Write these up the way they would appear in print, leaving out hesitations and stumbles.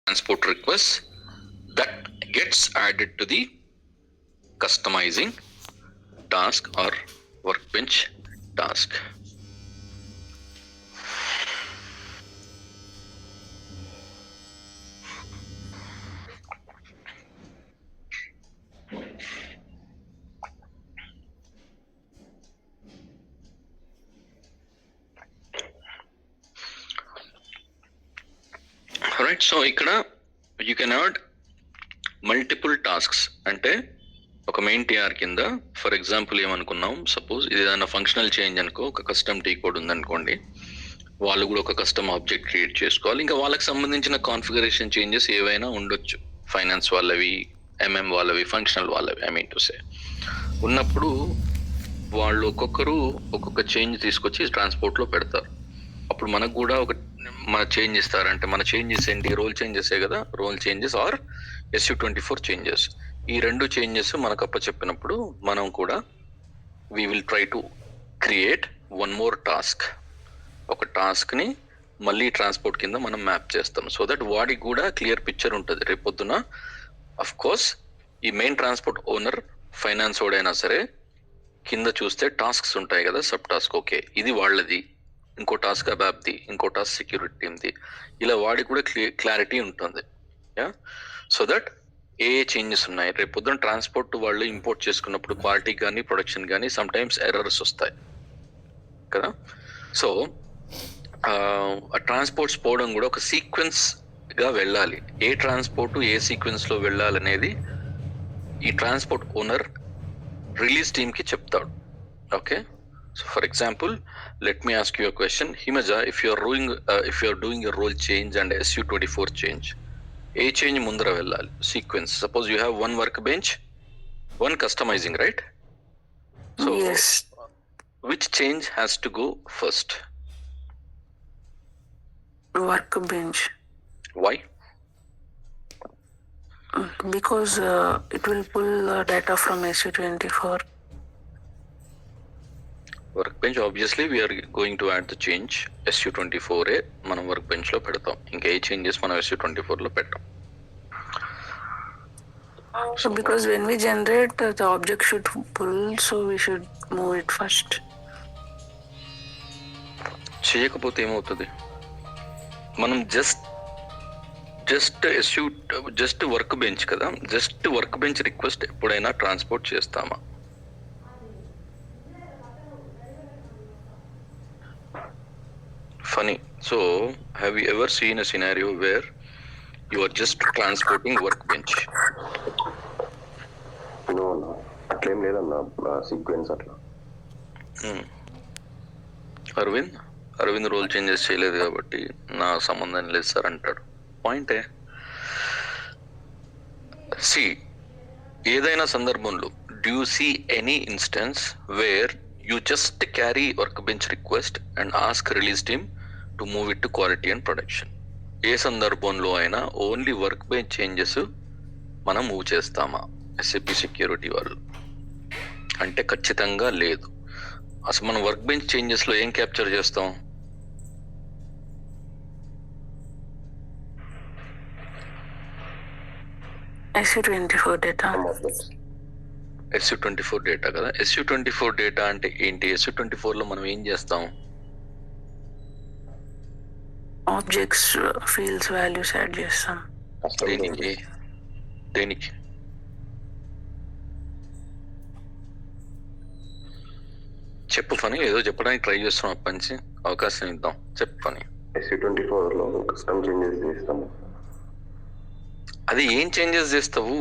transport request that gets added to the customizing task or workbench task. Alright, so ఇక్కడ you can add multiple tasks అంటే ఒక main TR కింద for example ఏమనుకున్నాం, suppose ఇది ఏదైనా functional change అనుకో, ఒక కస్టమ్ టీ కోడ్ ఉందనుకోండి, వాళ్ళు కూడా ఒక కస్టమ్ ఆబ్జెక్ట్ క్రియేట్ చేసుకోవాలి. ఇంకా వాళ్ళకి సంబంధించిన కాన్ఫిగరేషన్ చేంజెస్ ఏవైనా ఉండొచ్చు, ఫైనాన్స్ వాళ్ళవి, ఎంఎం వాళ్ళవి, ఫంక్షనల్ వాళ్ళవి, ఐ మీన్ టు సే ఉన్నప్పుడు వాళ్ళు ఒక్కొక్కరు ఒక్కొక్క చేంజ్ తీసుకొచ్చి ట్రాన్స్పోర్ట్లో పెడతారు. అప్పుడు మనకు కూడా ఒక మన చేంజ్ ఇస్తారంటే మన చేంజెస్ ఏంటి, రోల్ చేంజెసే కదా, role changes are SU24 changes. ఈ రెండు చేంజెస్ మనకు అప్పచెప్పినప్పుడు మనం కూడా we will try to create one more task. ఒక టాస్క్ని మళ్ళీ ట్రాన్స్పోర్ట్ కింద మనం మ్యాప్ చేస్తాం, సో దట్ వాడికి కూడా క్లియర్ పిక్చర్ ఉంటుంది. రేపొద్దున అఫ్ కోర్స్ ఈ మెయిన్ ట్రాన్స్పోర్ట్ ఓనర్ ఫైనాన్స్ వాడైనా సరే కింద చూస్తే టాస్క్స్ ఉంటాయి కదా, సబ్ టాస్క్, ఓకే ఇది వాళ్ళది, ఇంకో టాస్క్ అబాబ్ది, ఇంకో టాస్క్ సెక్యూరిటీ టీమ్ది, ఇలా వాడికి కూడా క్లారిటీ ఉంటుంది. సో దట్ ఏ చేంజెస్ ఉన్నాయి, రేపు పొద్దున ట్రాన్స్పోర్ట్ వాళ్ళు ఇంపోర్ట్ చేసుకున్నప్పుడు క్వాలిటీ కానీ ప్రొడక్షన్ కానీ సమ్ టైమ్స్ ఎర్రర్స్ వస్తాయి కదా. సో ఆ ట్రాన్స్పోర్ట్స్ పోవడం కూడా ఒక సీక్వెన్స్ గా వెళ్ళాలి. ఏ ట్రాన్స్పోర్ట్ ఏ సీక్వెన్స్ లో వెళ్ళాలనేది ఈ ట్రాన్స్పోర్ట్ ఓనర్ రిలీజ్ టీమ్ కి చెప్తాడు. Okay, so for example let me ask you a question, Himaja, if you are doing a role change and SU24 change, a change mundra vellali sequence. Suppose you have one workbench, one customizing, right? So yes, which change has to go first? Workbench. Why? Because it will pull data from SU24. Work obviously we're going to add the change SU24 మనం workbench లో పెడతాం. ఇంకా ఏ changes మనం SU24 లో పెట్టాం. So because when we generate the object should pull, so we should move it first. చేయకపోతే ఏమవుతుంది, మనం జస్ట్ వర్క్ బెంచ్ కదా, జస్ట్ వర్క్ బెంచ్ రిక్వెస్ట్ ఎప్పుడైనా ట్రాన్స్పోర్ట్ చేస్తామా? Funny. So, have you ever seen a scenario where you are just transporting workbench? No. అట్లేం లేదన్నా, sequence అట్లా. Arvind role changes చేయలేదు కాబట్టి నా సంబంధం లేదు సార్ అంటాడు. పాయింటే సి, ఏదైనా సందర్భంలో do you see any instance where you just carry workbench request and ask release team to move it to quality and production? ఏ సందర్భంలో అయినా ఓన్లీ వర్క్ బెంచ్ చేంజెస్ మనం మూవ్ చేస్తామా SAP సెక్యూరిటీ వాళ్ళు అంటే? ఖచ్చితంగా లేదు. అసలు మనం వర్క్ బెంచ్ చేంజెస్ లో ఏం క్యాప్చర్ చేస్తాం? SU24 data. SU24 డేటా కదా. SU24 డేటా అంటే ఏంటి? SU24 లో మనం ఏం చేస్తాం? ఆబ్జెక్ట్స్, ఫీల్డ్స్, వాల్యూస్ యాడ్ చేస్తాం. దేనికి? చెప్పు ఫనీ, ఏదో చెప్పడానికి ట్రై చేస్తున్నాం, అప్పటి అవకాశం ఇద్దాం, చెప్పు ఫనీ. SU24 లో కస్టమ్ చేంజెస్ చేస్తాము. అది ఏం చేంజెస్ చేస్తావు?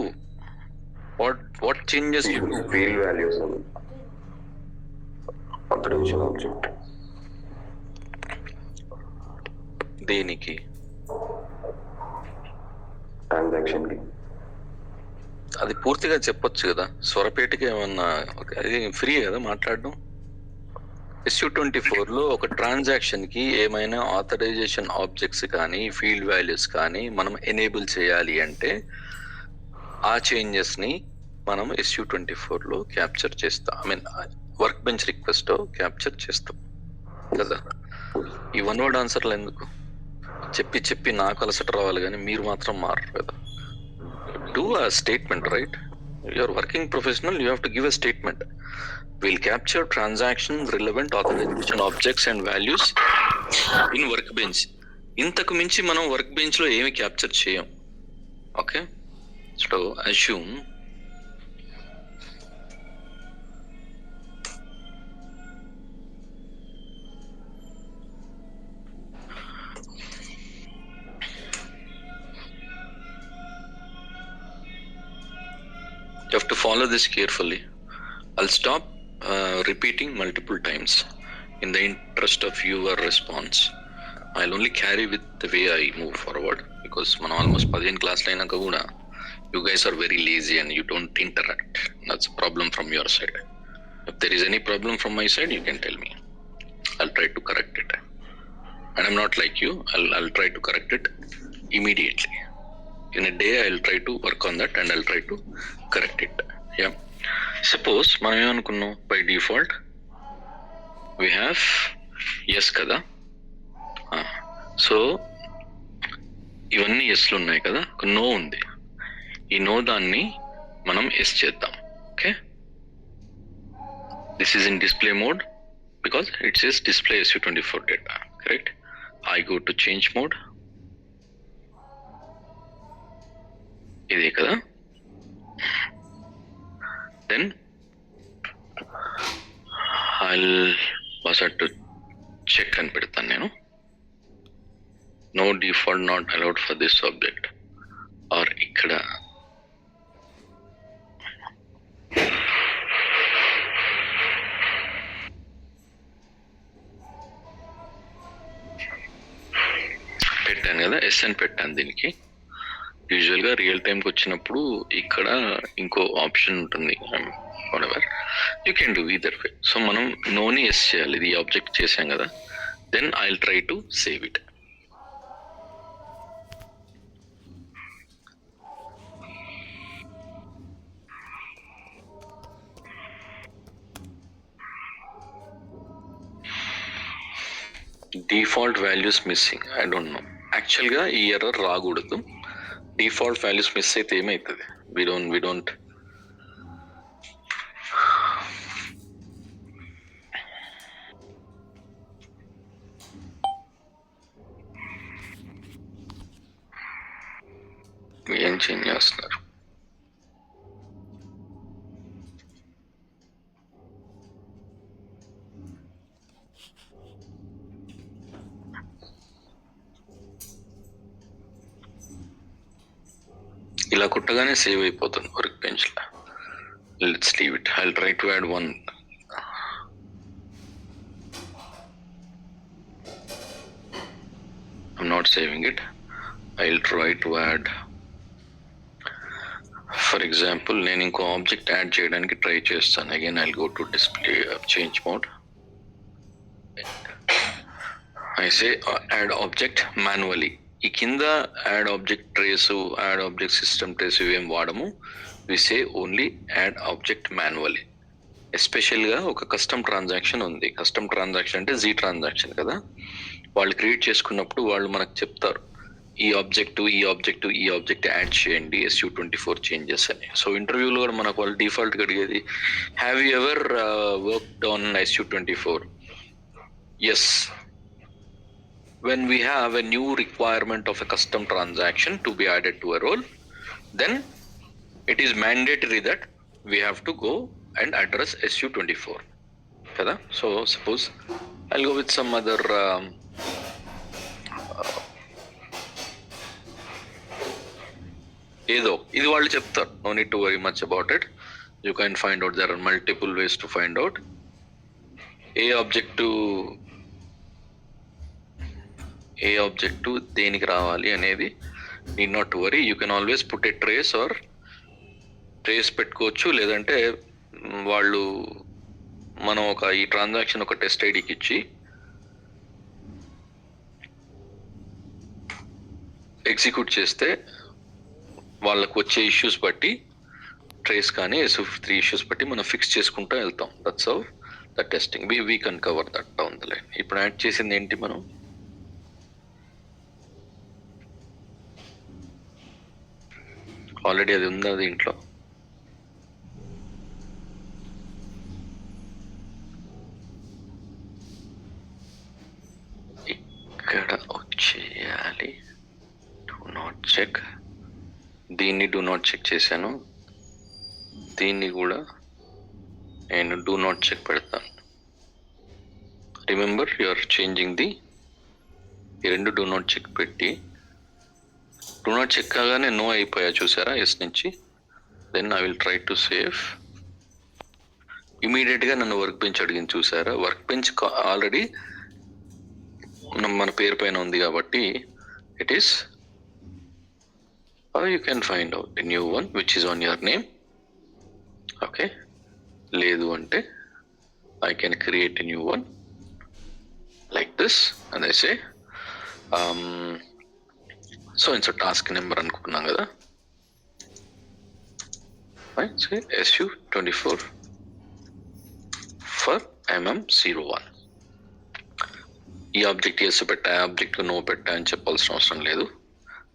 What changes you do? Field values and authorization object. దేనికి? ట్రాన్సాక్షన్ కి. అది పూర్తిగా చెప్పొచ్చు కదా, స్వరపేటకి ఏమన్నా అది ఫ్రీ కదా మాట్లాడడం. SU24 లో ఒక ట్రాన్సాక్షన్ కి ఏమైనా ఆథరైజేషన్ ఆబ్జెక్ట్స్ కానీ ఫీల్డ్ వాల్యూస్ కానీ మనం ఎనేబుల్ చేయాలి అంటే ఆ చేంజెస్ ని మనం SU24 లో క్యాప్చర్ చేస్తాం. I mean work bench request capture చేస్తాం కదా. ఈ వన్ వర్డ్ ఆన్సర్లు ఎందుకు? చెప్పి చెప్పి నాకు అలసట రావాలి కానీ మీరు మాత్రం మారరు కదా. Do a statement, right? You're working professional, you have to give a statement. Will capture transaction relevant authorization objects and values in workbench. ఇంతకు మించి మనం వర్క్ బెంచ్ లో ఏమి క్యాప్చర్ చేయం. Okay, so assume you have to follow this carefully. I'll stop repeating multiple times in the interest of your response. I'll only carry with the way I move forward because man almost 15 class line kuda you guys are very lazy and you don't interact. That's a problem from your side. If there is any problem from my side, you can tell me. I'll try to correct it. And I'm not like you. I'll try to correct it immediately. In a day, I'll try to work on that and I'll try to correct it. Yeah. Suppose మనం ఏమనుకున్నాం, by default we have yes కదా. So ఇవన్నీ ఎస్లు ఉన్నాయి కదా, ఒక no ఉంది. ఈ no దాన్ని మనం ఎస్ చేద్దాం. Okay, this is in display mode because it says display SU24 data, correct? I go to change mode. ఇదే కదా. Then I'll pass it to check అని పెడతాను నేను. No default not allowed for this object. or ఇక్కడ పెట్టాను కదా, yes అని పెట్టాను దీనికి. యూజువల్ గా రియల్ టైంకి వచ్చినప్పుడు ఇక్కడ ఇంకో ఆప్షన్ ఉంటుంది, you can do either way. So మనం నోని ఎస్ చేయాలి, ఇది ఆబ్జెక్ట్ చేసాం కదా. Then I will try to save it. Default values missing, I don't know. Actual గా ఈ ఎర్రర్ రాకూడదు. డిఫాల్ట్ వాల్యూస్ మిస్ అయితే ఏమవుతుంది? వి డోంట్ ఏం చేంజ్ చేస్తున్నారు? ఇలా కుట్టగానే సేవ్ అయిపోతుంది వర్క్ బెంచ్ లో. Let's leave it. I will try to add one. I'm not saving it. I will try to add, for example నేను ఇంకో ఆబ్జెక్ట్ యాడ్ చేయడానికి ట్రై చేస్తాను. Again I will go to display change mode. I say add object manually. ఈ కింద add object trace, add object system trace ఇవేం వాడము. We say only add object manually. ఎస్పెషల్గా ఒక కస్టమ్ ట్రాన్సాక్షన్ ఉంది. Custom transaction అంటే G transaction కదా. వాళ్ళు క్రియేట్ చేసుకున్నప్పుడు వాళ్ళు మనకు చెప్తారు ఈ ఆబ్జెక్ట్ యాడ్ చేయండి SU24 చేంజెస్ అని. సో ఇంటర్వ్యూలో కూడా మనకు వాళ్ళు డిఫాల్ట్గా అడిగేది, have you ever worked on SU24? Yes. When we have a new requirement of a custom transaction to be added to a role, then it is mandatory that we have to go and address SU24. Kada? So suppose I'll go with some other ఏదో ఇది వాళ్ళు చెప్తారు. No need to worry much about it. You can find out, there are multiple ways to find out. ఏ object దేనికి రావాలి అనేది need not to worry. You can always put a trace or trace పెట్టుకోవచ్చు. లేదంటే వాళ్ళు మనం ఈ transaction ఒక టెస్ట్ ఐడికి ఇచ్చి ఎగ్జిక్యూట్ చేస్తే వాళ్ళకు వచ్చే ఇష్యూస్ బట్టి ట్రేస్ కానీ SU3 ఇష్యూస్ బట్టి మనం ఫిక్స్ చేసుకుంటూ వెళ్తాం. That's how the testing we can cover that down the line. ఇప్పుడు యాడ్ చేసింది ఏంటి? మనం ఆల్రెడీ అది ఉందా దీంట్లో? ఇక్కడ వచ్చేయాలి. Do not check. దీన్ని డూ నాట్ చెక్ చేశాను, దీన్ని కూడా నేను డూ నాట్ చెక్ పెడతాను. Remember you are changing the, ఈ రెండు డూ నాట్ చెక్ పెట్టి, డూ నాట్ చెక్ కాగానే నో అయిపోయా చూసారా ఎస్ నుంచి. Then I will try to save. ఇమీడియట్గా నన్ను వర్క్ బెంచ్ అడిగింది చూసారా. వర్క్ బెంచ్ ఆల్రెడీ మన పేరు పైన ఉంది కాబట్టి it is, you can find out the new one which is on your name. Okay, లేదు అంటే I can create a new one like this and I say so in task number అనుకున్నాం కదా, SU24 for MM01. ఈ object yes పెట్టా, object no పెట్టా అని చెప్పాల్సిన అవసరం లేదు.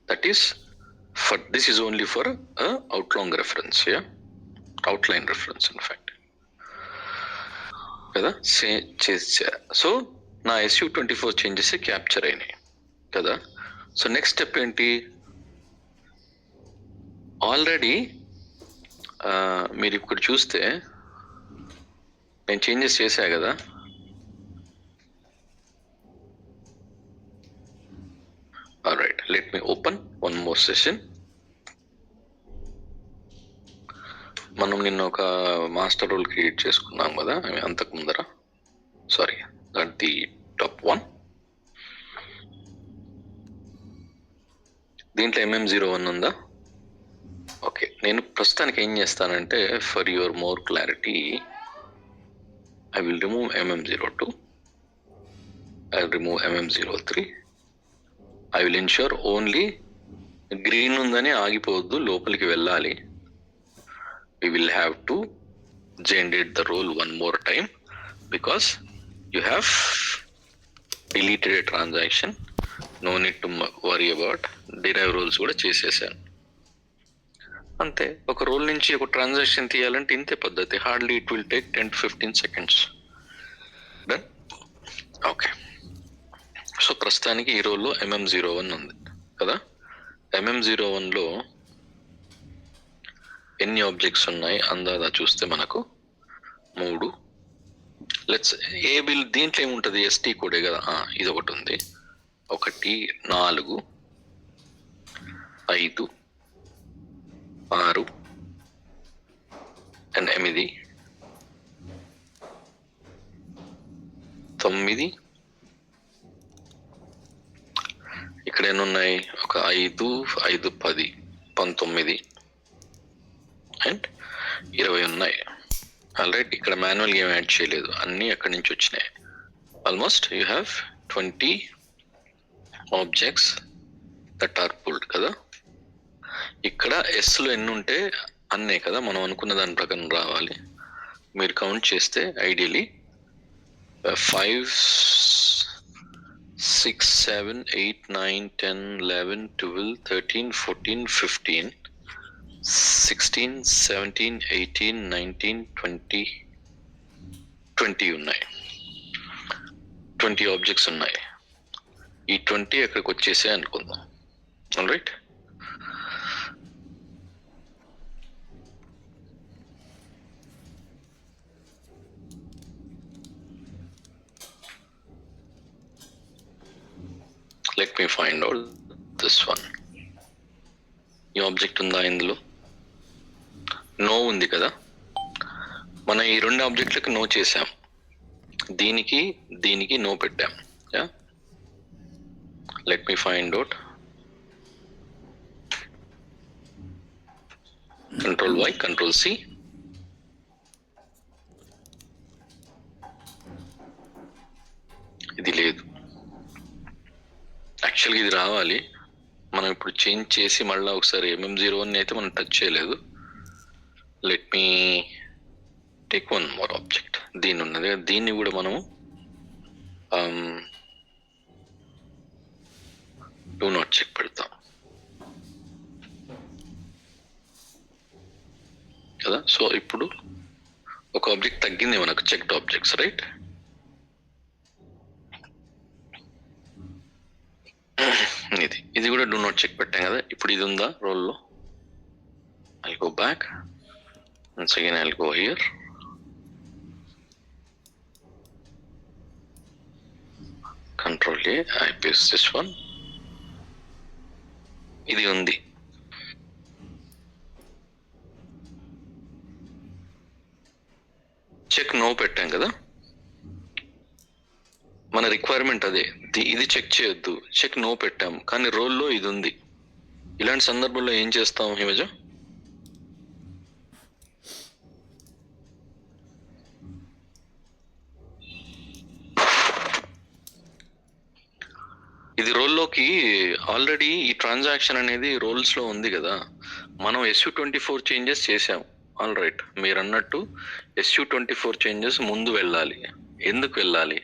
That is for this is only for అవుట్లాంగ్ reference, outline reference in fact కదా. సో నా SU24 చేంజెస్ క్యాప్చర్ అయినాయి కదా. సో నెక్స్ట్ స్టెప్ ఏంటి, ఆల్రెడీ మీరు ఇక్కడ చూస్తే నేను చేంజెస్ చేశా కదా. Alright, let me open one more session. మనం నిన్న ఒక మాస్టర్ రోల్ క్రియేట్ చేసుకున్నాం కదా, అంతకు ముందర, సారీ దట్ ది టాప్ 1. దీంట్లో MM01 ఉందా? ఓకే, నేను ప్రస్తుతానికి ఏం చేస్తానంటే for your more clarity I will remove MM02, I will remove MM03. I will ensure only green ఉందని ఆగిపోవద్దు, లోపలికి వెళ్ళాలి. we will have to generate the role one more time because you have deleted a transaction. No need to worry about derive roles కూడా చేసేసాను అంతే. ఒక role నుంచి ఒక transaction తీయాలంటే ఇంతే పద్ధతి, hardly it will take 10 to 15 seconds. Done. Okay, so ప్రస్తుతానికి ఈ రోల్లో MM01 ఉంది కదా. MM01లో ఎన్ని ఆబ్జెక్ట్స్ ఉన్నాయి అందాదా చూస్తే మనకు 3. లెట్స్ ఏ బిల్ దీంట్లో ఏముంటుంది, ST కోడే కదా. ఇది ఒకటి ఉంది, 1 4 5 6 అండ్ 8 9. ఇక్కడ ఎన్ని ఉన్నాయి, ఒక 5 5 10 19 అండ్ 20 ఉన్నాయి. ఆల్రైట్, ఇక్కడ మాన్యువల్గా ఏం యాడ్ చేయలేదు, అన్నీ అక్కడి నుంచి వచ్చినాయి. Almost you have 20 objects that are pulled కదా. ఇక్కడ ఎస్లో ఎన్ని ఉంటే అన్నే కదా, మనం అనుకున్న దాని ప్రకారం రావాలి. మీరు కౌంట్ చేస్తే ఐడియలీ 5 6 7 8 9 10 11 12 13 14 15 16 17 18 19 20 ఉన్నాయి. 20 ఆబ్జెక్ట్స్ ఉన్నాయి. ఈ 20 అక్కడికి వచ్చేసే అనుకుందాం. Alright, let me find out this one. ఈ ఆబ్జెక్ట్ ఉందా ఇందులో? నో ఉంది కదా. మనం ఈ 2 ఆబ్జెక్ట్లకు నో చేసాం, దీనికి నో పెట్టాం. Let me find out. Ctrl+Y, Ctrl+C. ఇది లేదు. యాక్చువల్గా ఇది రావాలి, మనం ఇప్పుడు చేంజ్ చేసి మళ్ళీ ఒకసారి MM01 అయితే మనం టచ్ చేయలేదు. Let me take one more object. దీని ఉన్నది, దీన్ని కూడా మనము డూ నాట్ చెక్ పెడతాం. కదా. సో ఇప్పుడు ఒక ఆబ్జెక్ట్ తగ్గింది మనకు, చెక్డ్ ఆబ్జెక్ట్స్, రైట్. ఇది కూడా డూ నాట్ చెక్ పెట్టాం కదా. ఇప్పుడు ఇది ఉందా రోల్లో? I go back once again, I'll go here, Control A, I paste this one. ఇది ఉంది. చెక్ నో పెట్టాం కదా, మన రిక్వైర్మెంట్ అదే. ఇది చెక్ చేయొద్దు, చెక్ నో పెట్టాం, కానీ రోల్లో ఇది ఉంది. ఇలాంటి సందర్భంలో ఏం చేస్తాం హిమజ? ఇది రోల్లోకి ఆల్రెడీ ఈ ట్రాన్సాక్షన్ అనేది రోల్స్ లో ఉంది కదా. మనం SU24 చేంజెస్ చేసాం. ఆల్ రైట్, మీరు అన్నట్టు SU24 చేంజెస్ ముందు వెళ్ళాలి. ఎందుకు వెళ్ళాలి?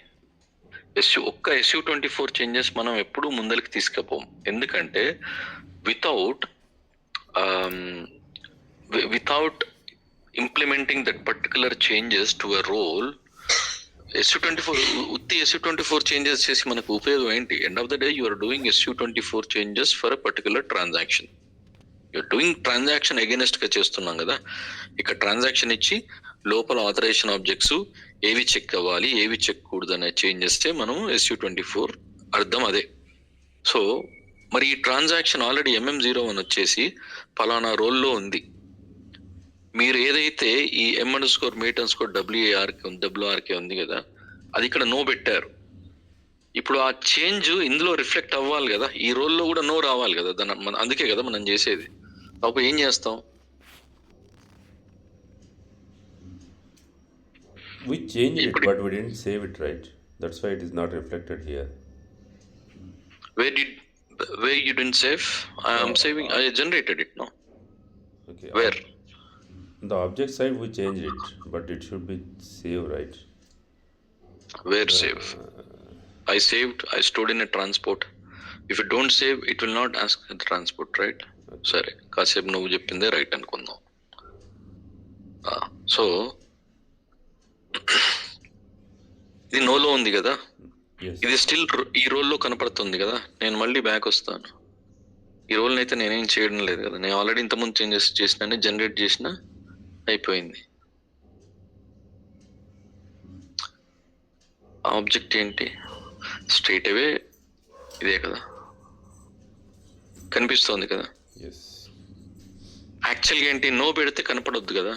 ఒక్క SU24 చేంజెస్ మనం ఎప్పుడూ ముందరికి తీసుకుపోం. ఎందుకంటే without implementing that particular changes to a role, SU24 changes చేసి మనకు ఉపయోగం ఏంటి? End of the day you're doing SU24 changes for a particular transaction. You're doing transaction against గా చేస్తున్నాం కదా. ఇక్కడ ట్రాన్సాక్షన్ ఇచ్చి లోపల ఆథరైజేషన్ ఆబ్జెక్ట్స్ ఏవి చెక్ అవ్వాలి, ఏవి చెక్ కూడదు అనే చేంజ్ చేస్తే మనం SU24 అర్థం అదే. సో మరి ఈ ట్రాన్సాక్షన్ ఆల్రెడీ MM01 వచ్చేసి పలానా రోల్లో ఉంది. మీరు ఏదైతే ఈ M_mate_WARK ఉంది కదా, అది ఇక్కడ నో పెట్టారు. ఇప్పుడు ఆ చేంజ్ ఇందులో రిఫ్లెక్ట్ అవ్వాలి కదా, ఈ రోల్లో కూడా నో రావాలి కదా. అందుకే కదా మనం చేసేది. అప్పుడు ఏం చేస్తాం? We changed it, but we didn't save it, right? That's why it is not reflected here. Where you didn't save? I am saving. I generated it, no? Okay. Where? On the object side, we changed it, but it should be saved, right? Where save? I saved. I stored in a transport. If you don't save, it will not ask the transport, right? సరే, కాసేపు నువ్వు చెప్పిందే right అనుకుందాం. So ఇది నోలో ఉంది కదా, ఇది still ఈ రోల్లో కనపడుతుంది కదా. నేను మళ్ళీ బ్యాక్ వస్తాను. ఈ రోల్ని అయితే నేనేం చేయడం లేదు కదా, నేను ఆల్రెడీ ఇంతకుముందు చేంజెస్ చేసిన, జనరేట్ చేసిన, అయిపోయింది. ఆబ్జెక్ట్ ఏంటి? స్ట్రైట్ అవే ఇదే కదా, కనిపిస్తోంది కదా. యాక్చువల్గా ఏంటి, నో పెడితే కనపడొద్దు కదా.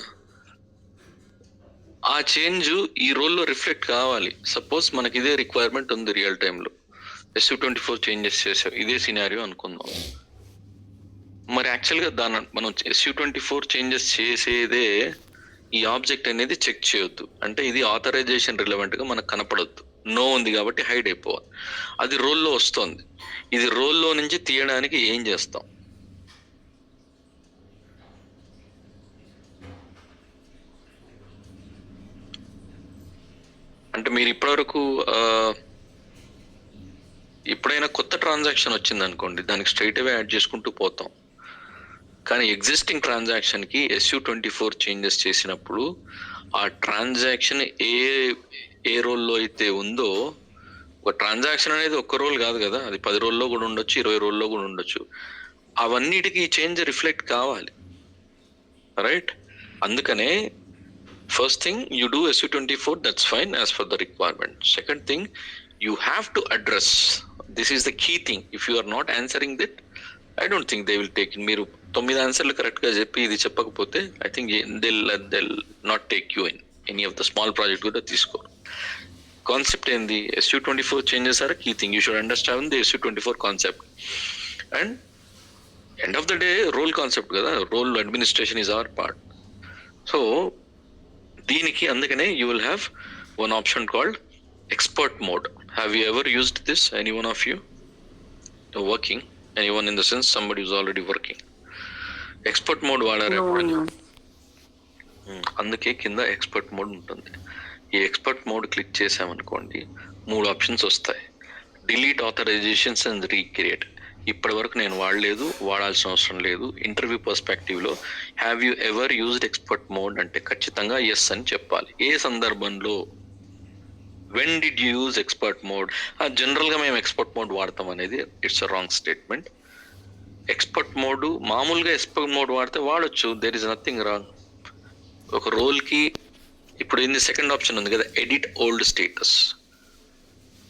ఆ చేంజ్ ఈ రోల్లో రిఫ్లెక్ట్ కావాలి. సపోజ్ మనకి ఇదే రిక్వైర్మెంట్ ఉంది రియల్ టైంలో, SU24 చేంజెస్ చేసావు, ఇదే సినారియో అనుకుందాం. మరి యాక్చువల్గా మనం SU24 చేంజెస్ చేసేదే ఈ ఆబ్జెక్ట్ అనేది చెక్ చేయొద్దు. అంటే ఇది ఆథరైజేషన్ రిలవెంట్ గా మనకు కనపడొద్దు. నో ఉంది కాబట్టి హైడ్ అయిపోవాలి. అది రోల్లో వస్తుంది. ఇది రోల్లో నుంచి తీయడానికి ఏం చేస్తాం? అంటే మీరు ఇప్పటివరకు ఎప్పుడైనా కొత్త ట్రాన్సాక్షన్ వచ్చింది అనుకోండి, దానికి స్ట్రైట్ అవే యాడ్ చేసుకుంటూ పోతాం. కానీ ఎగ్జిస్టింగ్ ట్రాన్సాక్షన్ కి SU24 చేంజెస్ చేసినప్పుడు ఆ ట్రాన్సాక్షన్ ఏ రోల్లో అయితే ఉందో, ఒక ట్రాన్సాక్షన్ అనేది ఒక్క రోల్ కాదు కదా, అది 10 రోల్లో కూడా ఉండొచ్చు, 20 రోల్లో కూడా ఉండొచ్చు. అవన్నిటికీ చేంజ్ రిఫ్లెక్ట్ కావాలి, రైట్? అందుకనే first thing you do SU24, that's fine as far the requirement. Second thing, you have to address, this is the key thing. If you are not answering that, I don't think they will take. మీరు 9 ఆన్సర్లు correct గా చెప్పి ఇది చెప్పకపోతే I think they'll not take you in any of the small project కూడా తీసుకోరు. Concept ఏంది? SU24 changes are key thing. You should understand the SU24 concept. And end of the day role concept కదా, role administration is our part. So దీనికి అందుకనే you will have one option called expert mode. Have you ever used this? Any one of you working? anyone in the sense somebody who's already working? Expert mode వాడారు ఎప్పుడైనా? అందుకే కింద expert mode ఉంటుంది. ఈ expert mode click చేసామనుకోండి, 3 options వస్తాయి: delete authorizations and recreate. ఇప్పటి వరకు నేను వాడలేదు, వాడాల్సిన అవసరం లేదు. ఇంటర్వ్యూ పర్స్పెక్టివ్లో have you ever used expert mode అంటే ఖచ్చితంగా ఎస్ అని చెప్పాలి. ఏ సందర్భంలో, when did you use expert mode? జనరల్గా మేము ఎక్స్పర్ట్ మోడ్ వాడతాం అనేది it's a wrong statement. Expert mode మామూలుగా ఎక్స్పర్ట్ మోడ్ వాడితే వాడచ్చు, దేర్ ఇస్ నథింగ్ రాంగ్. ఒక రోల్కి ఇప్పుడు ఏంది సెకండ్ ఆప్షన్ ఉంది కదా, ఎడిట్ ఓల్డ్ స్టేటస్.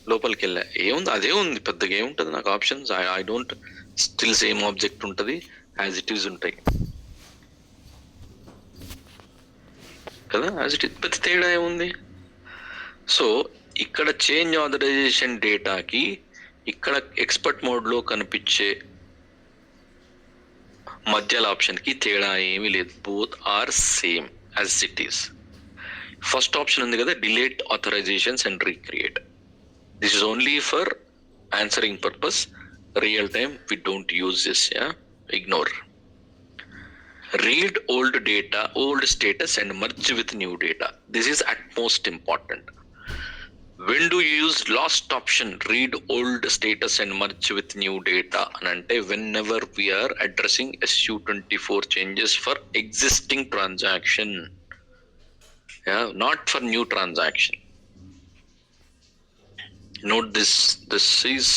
లోపలికి వెళ్ళా, ఏముంది అదే ఉంది, పెద్దగా ఏముంటుంది నాకు options. I don't still same object ఉంటుంది, యాజ్ ఇట్ ఈజ్ ఉంటాయి కదా, యాజ్ ఇట్ ఈజ్. పెద్ద తేడా ఏముంది? సో ఇక్కడ చేంజ్ ఆథరైజేషన్ డేటాకి ఇక్కడ ఎక్స్పర్ట్ మోడ్లో కనిపించే మధ్యలో ఆప్షన్కి తేడా ఏమీ లేదు, both are same as it is. First option ఉంది కదా, delete authorizations and recreate. This is only for answering purpose. Real time, we don't use this. Yeah, ignore. Read old data, old status, and merge with new data. This is at most important. When do you use last option? Read old status and merge with new data. And whenever we are addressing SU24 changes for existing transaction, yeah, not for new transaction. Note this is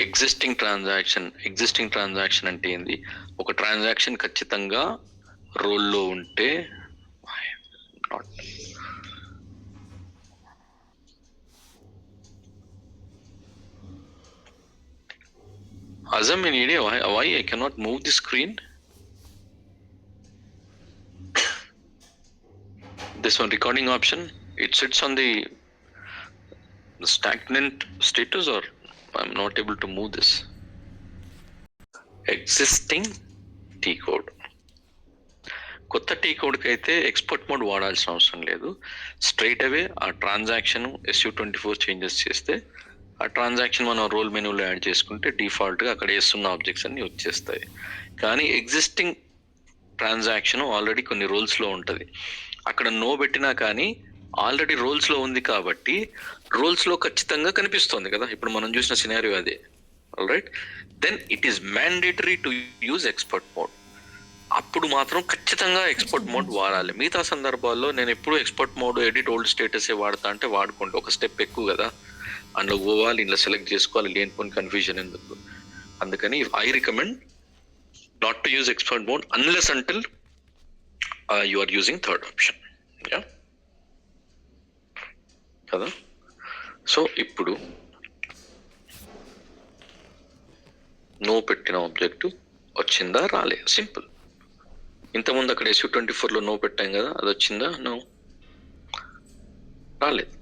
existing transaction అంటే ఏంది? ఒక transaction ఖచ్చితంగా రోల్లో ఉంటే Azam, any idea why I cannot move the screen? This one, recording option, it sits on the stagnant status, or I'm not able to move this. Existing T code. కొత్త tea కోడ్కి అయితే expert mode వాడాల్సిన అవసరం లేదు. Straight అవే ఆ transaction SU24 changes చేస్తే ఆ transaction మనం role మెనూలో యాడ్ చేసుకుంటే డిఫాల్ట్గా అక్కడ వేస్తున్న ఆబ్జెక్ట్స్ అన్ని వచ్చేస్తాయి. కానీ ఎగ్జిస్టింగ్ ట్రాన్సాక్షన్ ఆల్రెడీ కొన్ని రోల్స్లో ఉంటుంది, అక్కడ నో పెట్టినా కానీ ఆల్రెడీ రోల్స్లో ఉంది కాబట్టి రోల్స్లో ఖచ్చితంగా కనిపిస్తుంది కదా. ఇప్పుడు మనం చూసిన సినారియో అదే. Alright, then it is mandatory to use expert mode. అప్పుడు మాత్రం ఖచ్చితంగా ఎక్స్పర్ట్ మోడ్ వాడాలి. మిగతా సందర్భాల్లో నేను ఎప్పుడు ఎక్స్పర్ట్ మోడ్ ఎడిట్ ఓల్డ్ స్టేటసే వాడతా అంటే వాడుకోండి, ఒక స్టెప్ ఎక్కువ కదా, అందులో పోవాలి, ఇంట్లో సెలెక్ట్ చేసుకోవాలి, లేనిపోని కన్ఫ్యూజన్ ఎందుకు. అందుకని I recommend not to use expert mode unless until you are using third option. Yeah కదా. సో ఇప్పుడు నో పెట్టిన ఆబ్జెక్ట్ వచ్చిందా రాలే, సింపుల్. ఇంతకుముందు అక్కడ SU24లో నో పెట్టాం కదా, అది వచ్చిందా? నో, రాలేదు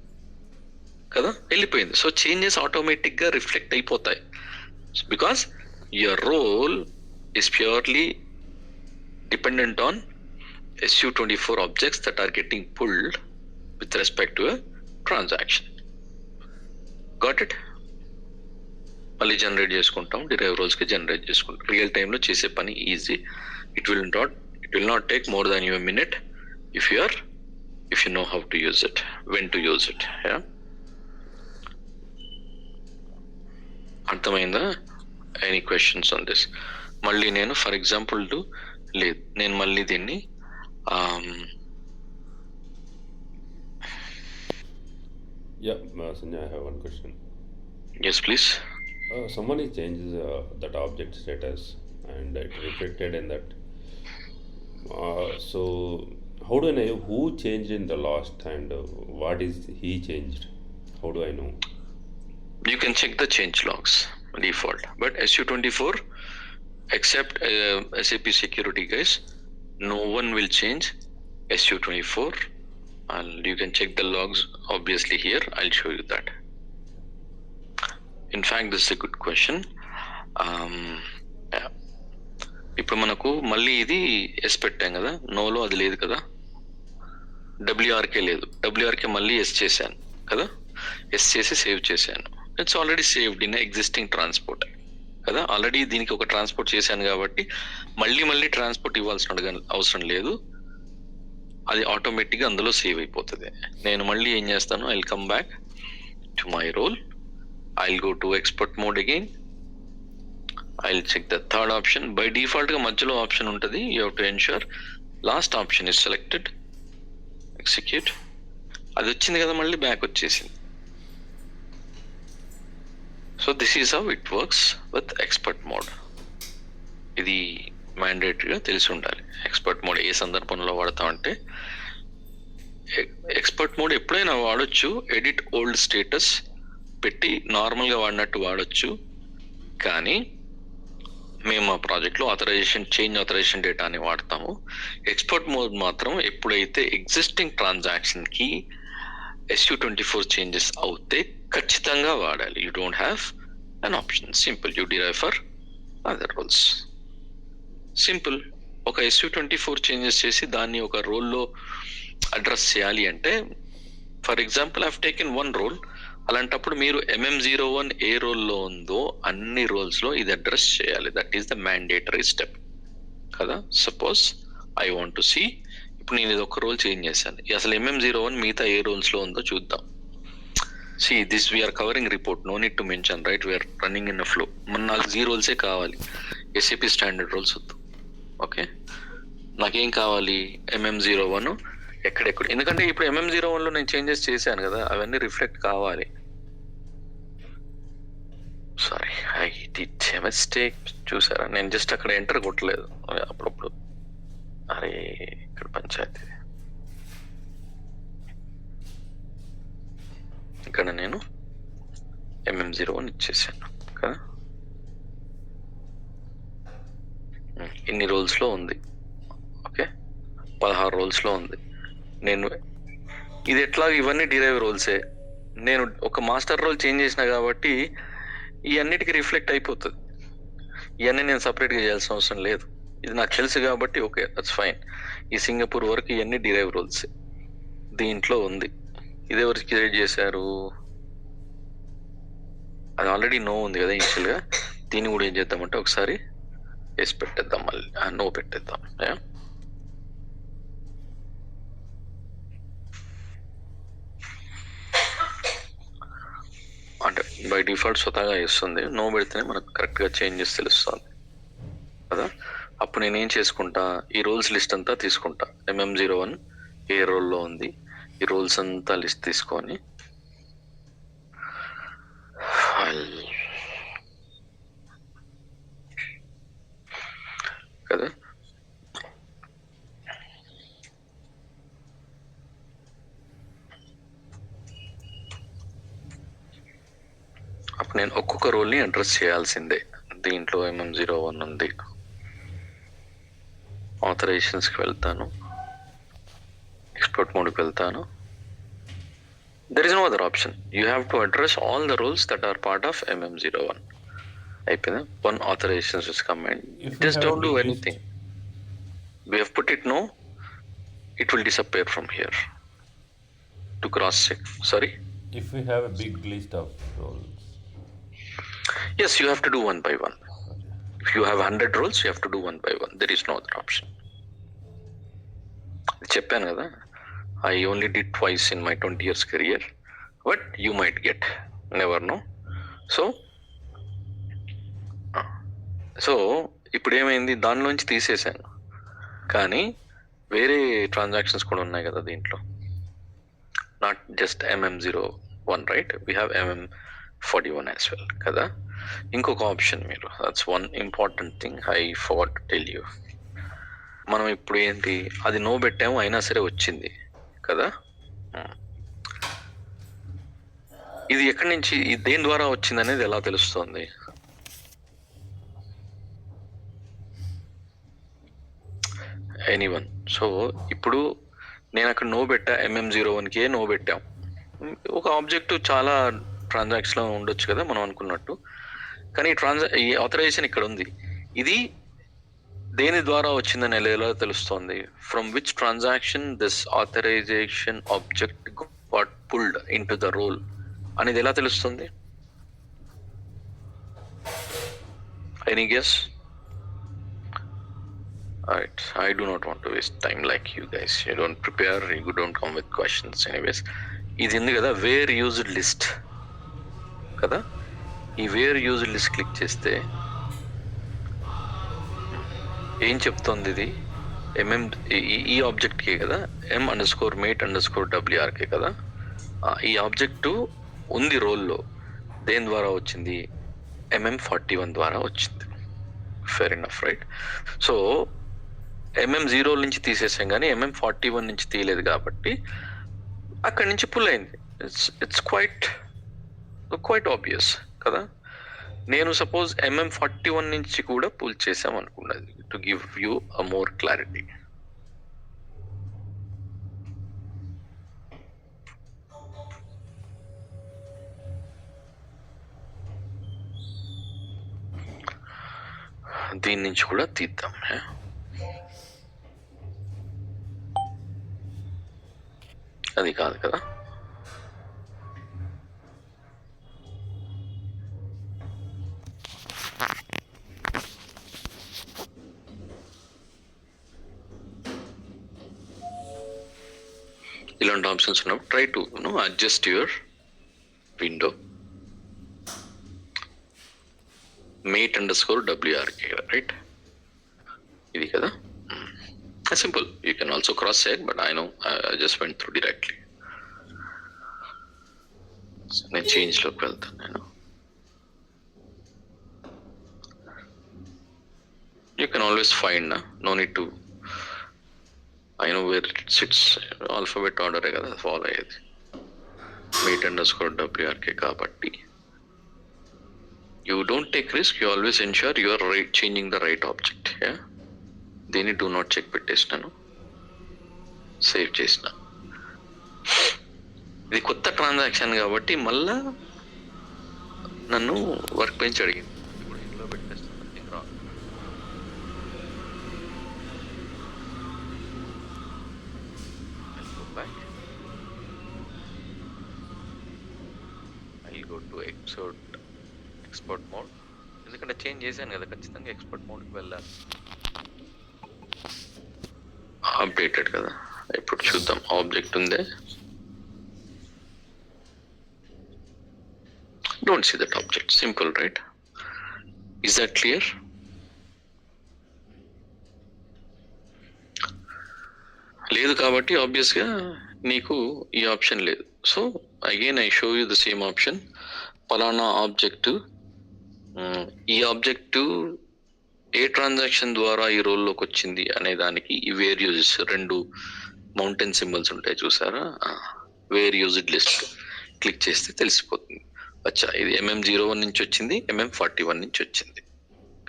కదా, వెళ్ళిపోయింది. సో చేంజెస్ ఆటోమేటిక్గా రిఫ్లెక్ట్ అయిపోతాయి, because your role is purely dependent on SU24 objects that are getting pulled with respect to transaction. Got it? మళ్ళీ జనరేట్ చేసుకుంటాం, డిరైవ్ రోల్స్కి జనరేట్ చేసుకుంటాం. రియల్ టైంలో చేసే పని easy. It will not take more than you minute if you know how to use it, when to use it. Yeah, అర్థమైందా? Any questions on this? మళ్ళీ నేను ఫర్ ఎగ్జాంపుల్ లేదు, నేను మళ్ళీ దీన్ని Sanjay, I have one question. yes please. Someone changes that object status and it reflected in that. So how do I know who changed in the last and what is he changed? How do I know? You can check the change logs default, but SU24 except SAP security guys, no one will change SU24, and you can check the logs obviously here. I'll show you that. In fact, this is a good question. Yeah. ఇప్పుడు మనకు మళ్ళీ ఇది yes పెట్టాం కదా, నోలో అది లేదు కదా, WRK లేదు, WRK మళ్ళీ ఎస్ చేశాను కదా, ఎస్ చేసి సేవ్ చేశాను. It's already saved in existing transport. కదా. ఆల్రెడీ దీనికి ఒక ట్రాన్స్పోర్ట్ చేశాను కాబట్టి మళ్ళీ ట్రాన్స్పోర్ట్ ఇవ్వాల్సిన అవసరం లేదు, అది ఆటోమేటిక్గా అందులో సేవ్ అయిపోతుంది. నేను మళ్ళీ ఏం చేస్తాను, I will come back to my role, I will go to export mode again, I will check the third option. By default గా మధ్యలో ఆప్షన్ ఉంటుంది, you have to ensure last option is selected, execute. అది వచ్చింది కదా, మళ్ళీ back వచ్చేసింది. So this is how it works with expert mode. ఇది మ్యాండేటరీగా తెలిసి ఉండాలి. ఎక్స్పర్ట్ మోడ్ ఏ సందర్భంలో వాడతామంటే, ఎక్స్పర్ట్ మోడ్ ఎప్పుడైనా వాడొచ్చు, ఎడిట్ ఓల్డ్ స్టేటస్ పెట్టి నార్మల్గా వాడినట్టు వాడొచ్చు. కానీ మేము మా ప్రాజెక్ట్లో చేంజ్ ఆథరైజేషన్ డేటా అని వాడతాము. ఎక్స్పర్ట్ మోడ్ మాత్రం ఎప్పుడైతే ఎగ్జిస్టింగ్ ట్రాన్సాక్షన్కి SU24 చేంజెస్ అవుతే ఖచ్చితంగా వాడాలి. You don't have an option, simple, you derive for other roles. Simple. ఒక SU24 చేంజెస్ చేసి దాన్ని ఒక రోల్లో అడ్రస్ చేయాలి అంటే, for example I have taken one role, అలాంటప్పుడు మీరు MM01 ఏ రోల్లో ఉందో అన్ని రోల్స్లో ఇది అడ్రస్ చేయాలి. That is the mandatory step కదా. Suppose I want to see, ఇప్పుడు నేను ఇది ఒక రోల్ చేంజ్ చేశాను, అసలు MM01 మిగతా ఏ రోల్స్లో ఉందో చూద్దాం. See this we're covering report, no need to mention, right, we're running in a flow. నాకు జీ రోల్సే కావాలి, SAP స్టాండర్డ్ రోల్స్ వద్దు. ఓకే, నాకేం కావాలి, MM01 ఎక్కడెక్కడ, ఎందుకంటే ఇప్పుడు MM01లో నేను చేంజెస్ చేశాను కదా, అవన్నీ రిఫ్లెక్ట్ కావాలి. Sorry, I did a mistake. చూసారా, నేను జస్ట్ అక్కడ ఎంటర్ కొట్టలేదు అప్పుడప్పుడు. అరే ఇక్కడ పంచాయతీ, ఇక్కడ నేను MM01 ఇచ్చేసాను కదా. ఇన్ని రోల్స్లో ఉంది, ఓకే, 16 రోల్స్లో ఉంది. నేను ఇది ఎట్లా, ఇవన్నీ డిరైవ్ రోల్సే. నేను ఒక మాస్టర్ రోల్ చేంజ్ చేసిన కాబట్టి ఈ అన్నిటికీ రిఫ్లెక్ట్ అయిపోతుంది. ఇవన్నీ నేను సపరేట్గా చేయాల్సిన అవసరం లేదు, ఇది నాకు తెలుసు కాబట్టి ఓకే, దట్స్ ఫైన్. ఈ సింగపూర్ వరకు ఇవన్నీ డిరైవ్ రోల్సే దీంట్లో ఉంది. ఇది ఎవరు క్రియేట్ చేశారు, అది ఆల్రెడీ నో ఉంది కదా ఇనిషియల్గా. దీన్ని కూడా ఏం చేద్దామంటే ఒకసారి ఎస్ పెట్టేద్దాం, మళ్ళీ నో పెట్టేద్దాం. అంటే బై డిఫాల్ట్ స్వతహాగా ఇస్తుంది, నో పెడితేనే మనకు కరెక్ట్గా చేంజెస్ తెలుస్తుంది కదా. అప్పుడు నేను ఏం చేసుకుంటా, ఈ రోల్స్ లిస్ట్ అంతా తీసుకుంటా, MM01 ఏ రోల్లో ఉంది, ఈ రోల్స్ అంతా లిస్ట్ తీసుకొని కదా. అప్పుడు నేను ఒక్కొక్క రోల్ని అడ్రస్ చేయాల్సిందే. దీంట్లో MM01 ఉంది, ఆథరైజేషన్స్కి వెళ్తాను, ఎక్స్పోర్ట్ మోడ్కి వెళ్తాను. There is no other option, you have to address all the roles that are part of MM01. అయిపోయిందా, one authorizations is command, just don't do anything. We have put it no, it will disappear from here to cross check. Sorry, If we have a big list of roles. yes, you have to do one by one. If you have 100 roles, you have to do one by one, there is no other option. చెప్పాను కదా, I only did twice in my 20 years career, but you might get, never know. So ఇప్పుడు ఏమైంది, దానిలోంచి తీసేసాను, కానీ వేరే transactions కూడా ఉన్నాయి కదా దీంట్లో, not just MM01, right, we have MM41 as well కదా. ఇంకొక ఆప్షన్ మీరు, that's one important thing I forgot to tell you. మనం ఇప్పుడు ఏంటి, అది నో పెట్టాము అయినా సరే వచ్చింది కదా. ఇది ఎక్కడి నుంచి, దేని ద్వారా వచ్చింది అనేది ఎలా తెలుస్తుంది, ఎనీవన్. సో ఇప్పుడు నేను అక్కడ నో పెట్టా, MM01కే నో పెట్టాం. ఒక ఆబ్జెక్ట్ చాలా ట్రాన్సాక్షన్లో ఉండొచ్చు కదా మనం అనుకున్నట్టు, కానీ ఈ ఆథరైజేషన్ ఇక్కడ ఉంది. ఇది దేని ద్వారా వచ్చిందని ఎలా తెలుస్తోంది, from which transaction this authorization object got pulled in to the role అనేది ఎలా తెలుస్తుంది. Any guess? Alright, I do not want to waste time like you guys. You don't prepare, you don't come with questions. Anyways, ఇది ఉంది కదా wear used list కదా, ఈ wear used list click చేస్తే ఏం చెప్తోంది ఇది? ఎంఎం ఈ ఆబ్జెక్ట్కే కదా, m_mate_wrకే కదా. ఈ ఆబ్జెక్టు ఉంది రోల్లో, దేని ద్వారా వచ్చింది? MM41 ద్వారా వచ్చింది. Fair enough, right? So MM0 నుంచి తీసేసాం కానీ MM41 నుంచి తీయలేదు కాబట్టి అక్కడి నుంచి పుల్ అయింది. ఇట్స్ క్వైట్ ఆబ్వియస్ కదా. నేను సపోజ్ MM41 నుంచి కూడా పుల్ చేసాం అనుకున్నది, to give you a more clarity. దీని నుంచి కూడా తీద్దాం. అది కాదు కదా, ఇలాంటి ఆప్షన్స్ ఉన్నప్పుడు try to adjust your window mate_wrk, right? ఇది కదా, simple. You can also cross check, but I know I just went through directly. నేను చేంజ్లోకి వెళ్తాను. నేను you can always find, no need to, I know where it sits, alphabet ఆర్డరే కదా follow అయ్యేది. mate_wrk కాబట్టి you don't take risk, you always ensure you are right, changing the right object. Yeah, దీన్ని do not check పెట్టేసినాను, save చేసిన. ఇది కొత్త transaction కాబట్టి మళ్ళా నన్ను వర్క్ బెంచ్ అడిగింది. ఇప్పుడు ఇంట్లో పెట్టేస్తాను, nothing wrong. I'll go back. I'll go to export mode, ఎందుకంటే చేంజ్ చేశాను కదా, ఖచ్చితంగా ఎక్స్పోర్ట్ మోడ్కి వెళ్ళాలి. అప్డేటెడ్ కదా. ఇప్పుడు చూద్దాం, ఆబ్జెక్ట్ ఉందే. Don't see that object, simple, right? Is that clear? లేదు కాబట్టి ఆబ్వియస్గా నీకు ఈ ఆప్షన్ లేదు. So again I show you the same option. పలానా ఆబ్జెక్టు, ఈ ఆబ్జెక్టు ఏ ట్రాన్సాక్షన్ ద్వారా ఈ రోల్లోకి వచ్చింది అనే దానికి ఈ వేర్ యూజెస్, 2 మౌంటైన్ సింబల్స్ ఉంటాయి చూసారా, వేర్ యూజ్డ్ లిస్ట్ క్లిక్ చేస్తే తెలిసిపోతుంది. అచ్చా, ఇది MM01 నుంచి వచ్చింది, MM41 నుంచి వచ్చింది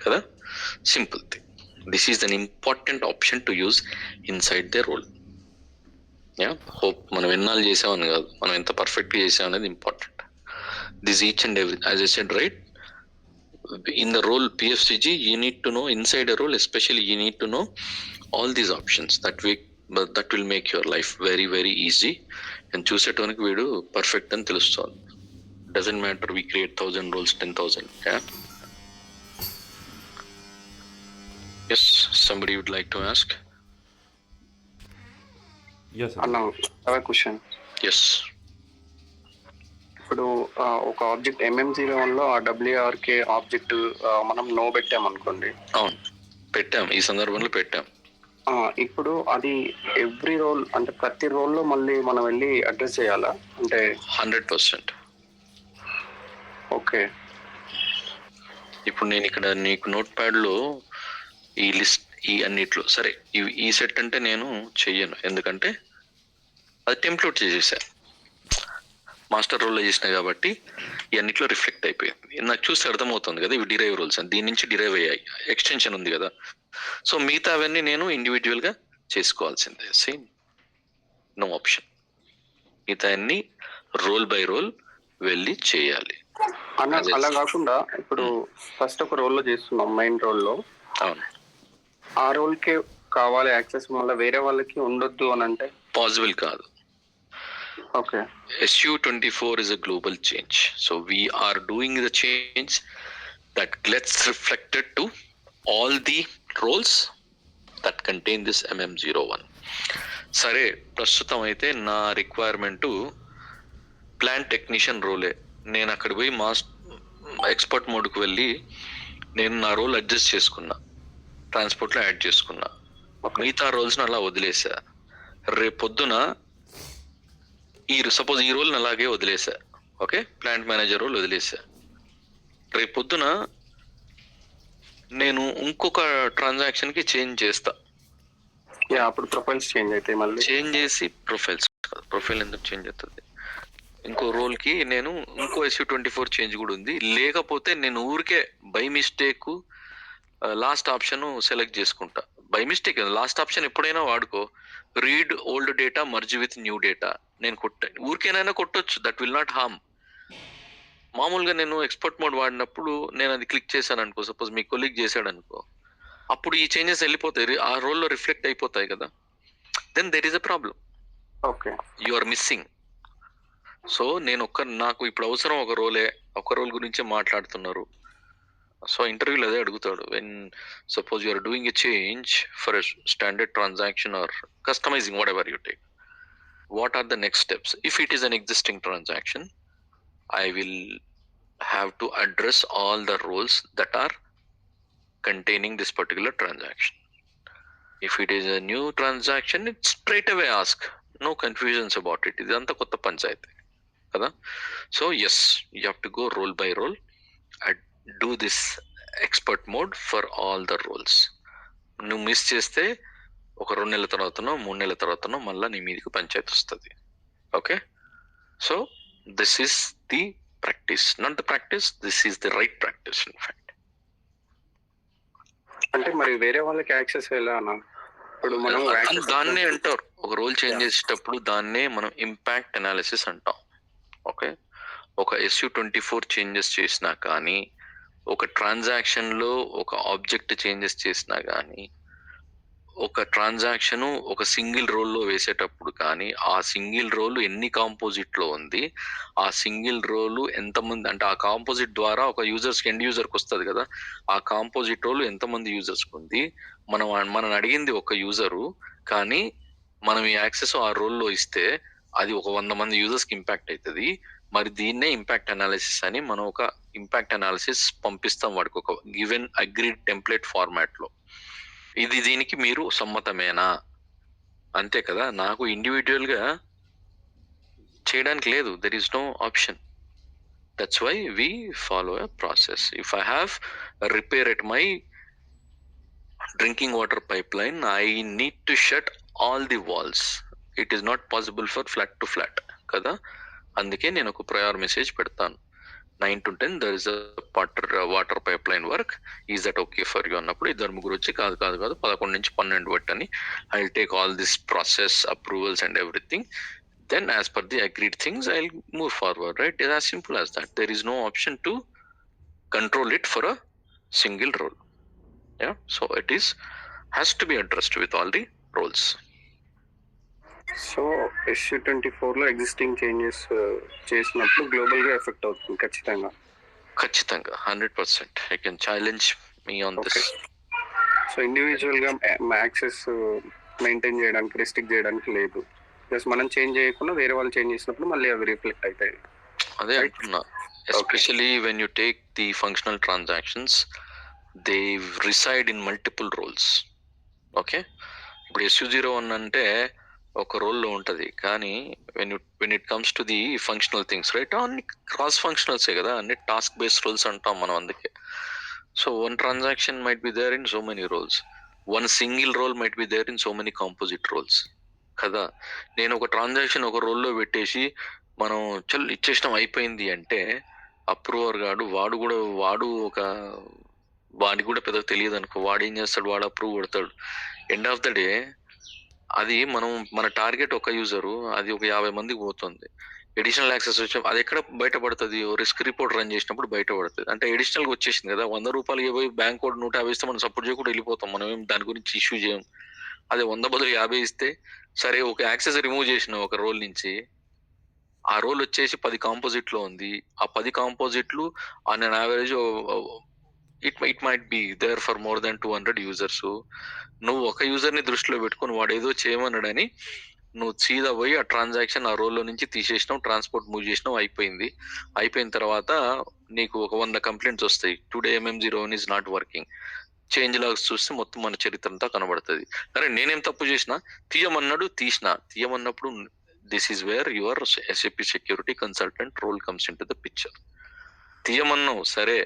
కదా. Simple thing. This is an important option to use inside the role. Hope మనం ఎన్నాళ్ళు చేసామని కాదు, మనం ఎంత పర్ఫెక్ట్గా చేసాం అనేది important. This each and every, as I said, right, in the role PFCG, you need to know inside a role, especially you need to know all these options. That will make your life very, very easy. And చూసేటానికి వీడు perfect అని తెలుస్తుంది. Doesn't matter we create 1000 roles, 10,000. Yeah. Yes, somebody would like to ask. Yes, sir. Anna, I have a question. Yes. ఇప్పుడు ఒక object MM01 లో ఆ WRK object మనం no పెట్టాం అనుకోండి. అవును, పెట్టాం, ఈ సందర్భంలో పెట్టాం. ఇప్పుడు అది ఎవ్రీ రోల్, అంటే ప్రతి రోల్లో మళ్ళీ మనం వెళ్ళి అడ్రస్ చేయాలా? అంటే 100%. ఓకే. ఇప్పుడు నేను ఇక్కడ నీకు నోట్ ప్యాడ్లో ఈ లిస్ట్, ఈ అన్నిట్లో సరే ఈ సెట్ అంటే నేను చెయ్యను, ఎందుకంటే అది టెంప్లేట్ చేసేసా, మాస్టర్ రోల్లో చేసిన కాబట్టి ఈ అన్నిట్లో రిఫ్లెక్ట్ అయిపోయింది. నాకు చూస్తే అర్థమవుతుంది కదా, ఇవి డిరైవ్ రోల్స్ అని, దీని నుంచి డిరైవ్ అయ్యాయి, ఎక్స్టెన్షన్ ఉంది కదా. సో మిగతా అవన్నీ నేను ఇండివిజువల్గా చేసుకోవాల్సిందే, సేమ్, నో ఆప్షన్. మిగతా అన్ని రోల్ బై రోల్ వెళ్ళి చేయాలి. అలా కాకుండా ఇప్పుడు ఫస్ట్ ఒక రోల్లో చేస్తున్నాం, మెయిన్ రోల్లో. అవును, ఆ రోల్కే కావాలి యాక్సెస్, మళ్ళీ వేరే వాళ్ళకి ఉండొద్దు అని అంటే పాసిబుల్ కాదు. Okay. SU24 is a global change. So we are doing the change that gets reflected to all the roles that contain this MM01. సరే, ప్రస్తుతం అయితే నా రిక్వైర్మెంట్ ప్లాంట్ టెక్నీషియన్ రోలే. నేను అక్కడ పోయి ఎక్స్పర్ట్ మోడ్కి వెళ్ళి నేను నా రోల్ అడ్జస్ట్ చేసుకున్నా, ట్రాన్స్పోర్ట్లో యాడ్ చేసుకున్నా, మిగతా రోల్స్ని అలా వదిలేసా. రేపొద్దున సపోజ్ ఈ రోల్ని అలాగే వదిలేసా, ఓకే, ప్లాంట్ మేనేజర్ రోల్ వదిలేసా. రేపొద్దున నేను ఇంకొక ట్రాన్సాక్షన్ కి చేంజ్ చేస్తా. అప్పుడు ప్రొఫైల్స్ చేంజ్ అవుతాయి. మళ్ళీ చేంజ్ చేసి ప్రొఫైల్ ఎందుకు చేంజ్ అవుతుంది? ఇంకో రోల్ కి నేను ఇంకో SU24 చేంజ్ కూడా ఉంది. లేకపోతే నేను ఊరికే by mistake last option select చేసుకుంటా. బై మిస్టేక్ లాస్ట్ ఆప్షన్ ఎప్పుడైనా వాడుకో. Read old data merge with new data నేను ఊరికేనైనా కొట్టొచ్చు, దట్ విల్ నాట్ హార్మ్. మామూలుగా నేను ఎక్స్పర్ట్ మోడ్ వాడినప్పుడు నేను అది క్లిక్ చేశాను అనుకో, సపోజ్ మీ కొలీగ్ చేశాడు అనుకో, అప్పుడు ఈ చేంజెస్ వెళ్ళిపోతాయి, ఆ రోల్లో రిఫ్లెక్ట్ అయిపోతాయి కదా. Then there is a problem. Okay, you are missing. So నేను నాకు ఇప్పుడు అవసరం ఒక రోల్ గురించే మాట్లాడుతున్నారు. సో ఇంటర్వ్యూలో అదే అడుగుతాడు. When suppose you are doing a change for a standard transaction or customising whatever you take, what are the next steps? If it is an existing transaction, I will have to address all the roles that are containing this particular transaction. If it is a new transaction, it's straight away ask. No confusions about it. Idantha kotta panchayati kada. So yes, you have to go role by role and do this expert mode for all the roles. Nu miss cheste ఒక 2 నెలల తర్వాతనో 3 నెలల తర్వాతనో మళ్ళీ నీ మీదకి పంచాయతీ వస్తుంది. Okay, so this is the practice, not the practice, this is the right practice in fact. అంటే మరి వేరే వాళ్ళకి యాక్సెస్ ఎలా అన్న? ఇప్పుడు మనం దాన్నే అంటారు, ఒక రోల్ చేంజ్ చేసేటప్పుడు దాన్నే మనం ఇంపాక్ట్ అనాలిసిస్ అంటాం. ఓకే, ఒక SU24 చేంజెస్ చేసినా కానీ, ఒక ట్రాన్సాక్షన్ లో ఒక ఆబ్జెక్ట్ చేంజెస్ చేసినా కానీ, ఒక ట్రాన్సాక్షన్ ఒక సింగిల్ రోల్లో వేసేటప్పుడు కానీ, ఆ సింగిల్ రోల్ ఎన్ని కాంపోజిట్ లో ఉంది, ఆ సింగిల్ రోలు ఎంతమంది, అంటే ఆ కాంపోజిట్ ద్వారా ఒక యూజర్స్ ఎండ్ యూజర్కి వస్తుంది కదా, ఆ కాంపోజిట్ రోల్ ఎంతమంది యూజర్స్ ఉంది. మనం అడిగింది ఒక యూజరు, కానీ మనం ఈ యాక్సెస్ ఆ రోల్లో ఇస్తే అది ఒక 100 మంది యూజర్స్ కి ఇంపాక్ట్ అవుతుంది. మరి దీన్నే ఇంపాక్ట్ అనాలిసిస్ అని మనం ఒక ఇంపాక్ట్ అనాలిసిస్ పంపిస్తాం వాడికి ఒక గివెన్ అగ్రీడ్ టెంప్లెట్ ఫార్మాట్ లో. ఇది దీనికి మీరు సమ్మతమేనా? అంతే కదా, నాకు ఇండివిజువల్ గా చేయడానికి లేదు, there is no option. That's why we follow a process. If I have repair at my drinking water pipeline, I need to shut all the valves. It is not possible for flat to flat కదా. అందుకే నేను ఒక prior message పెడతాను, 9 to 10 there is a water pipe line work, is that okay for you అన్నప్పుడు 2-3 వచ్చి కాదు 11 నుంచి 12 పెట్టని, I will take all this process approvals and everything. Then as per the agreed things, I'll move forward, right? It's as simple as that. There is no option to control it for a single role. Yeah, so it has to be addressed with all the roles. So SU24 లో existing changes చేసినప్పుడు global గా effect అవుతుంది ఖచ్చితంగా. 100%. I can challenge me on this. So individual గా access maintain చేయడానికి, restrict చేయడానికి లేదు. Plus మనం చేంజ్ చేయకుండా వేరే వాళ్ళు చేంజ్ చేసినప్పుడు మళ్ళీ అవి రిఫ్లెక్ట్ అవుతాయి. అదే అంటున్నా, especially when you take the functional transactions, they reside in multiple roles. Okay, ఇప్పుడు SU01 అంటే ఒక రోల్లో ఉంటుంది, కానీ when it comes to the functional things, right, అన్ని క్రాస్ ఫంక్షనల్సే కదా, అన్ని టాస్క్ బేస్డ్ రోల్స్ అంటాం మనం. అందుకే so one transaction might be there in so many roles, one single role might be there in so many composite roles కదా. నేను ఒక ట్రాన్సాక్షన్ ఒక రోల్లో పెట్టేసి మనం ఇచ్చేయడం అయిపోయింది అంటే, అప్రూవర్ గాడు వాడికి కూడా పెద్దగా తెలియదు అనుకో, వాడు ఏం చేస్తాడు, వాడు అప్రూవ్ కొడతాడు. ఎండ్ ఆఫ్ ద డే అది మన టార్గెట్ ఒక యూజరు, అది ఒక 50 మందికి పోతుంది. ఎడిషనల్ యాక్సెస్ వచ్చి అది ఎక్కడ బయటపడుతుంది? రిస్క్ రిపోర్ట్ రన్ చేసినప్పుడు బయటపడుతుంది. అంటే ఎడిషనల్ గా వచ్చేసింది కదా, 100 రూపాయలు ఇవ్వబోయి బ్యాంక్ కోడ్ 150 ఇస్తే మనం సపోర్ట్ చేయకుండా వెళ్ళిపోతాం, మనం ఏం దాని గురించి ఇష్యూ చేయం. అదే 100 బదులు 50 ఇస్తే, సరే ఒక యాక్సెస్ రిమూవ్ చేసిన ఒక రోల్ నుంచి, ఆ రోల్ వచ్చేసి 10 కాంపోజిట్ లో ఉంది, ఆ 10 కాంపోజిట్లు on an average it might be there for more than 200 users. నువ్వు ఒక యూజర్ ని దృష్టిలో పెట్టుకుని వాడు ఏదో చేయమన్నాడని నువ్వు సీదా పోయి ఆ ట్రాన్సాక్షన్ ఆ రోల్లో నుంచి తీసేసినావు, ట్రాన్స్పోర్ట్ మూవ్ చేసినావు, అయిపోయింది. అయిపోయిన తర్వాత నీకు ఒక 100 కంప్లైంట్స్ వస్తాయి. Today MM01 is not working. Change logs చూస్తే మొత్తం మన చరిత్ర అంతా కనబడుతుంది. అరే నేనేం తప్పు చేసినా, తీయమన్నాడు తీయమన్నప్పుడు this is where your SAP security consultant role comes in to the picture. తీయమన్నావు సరే,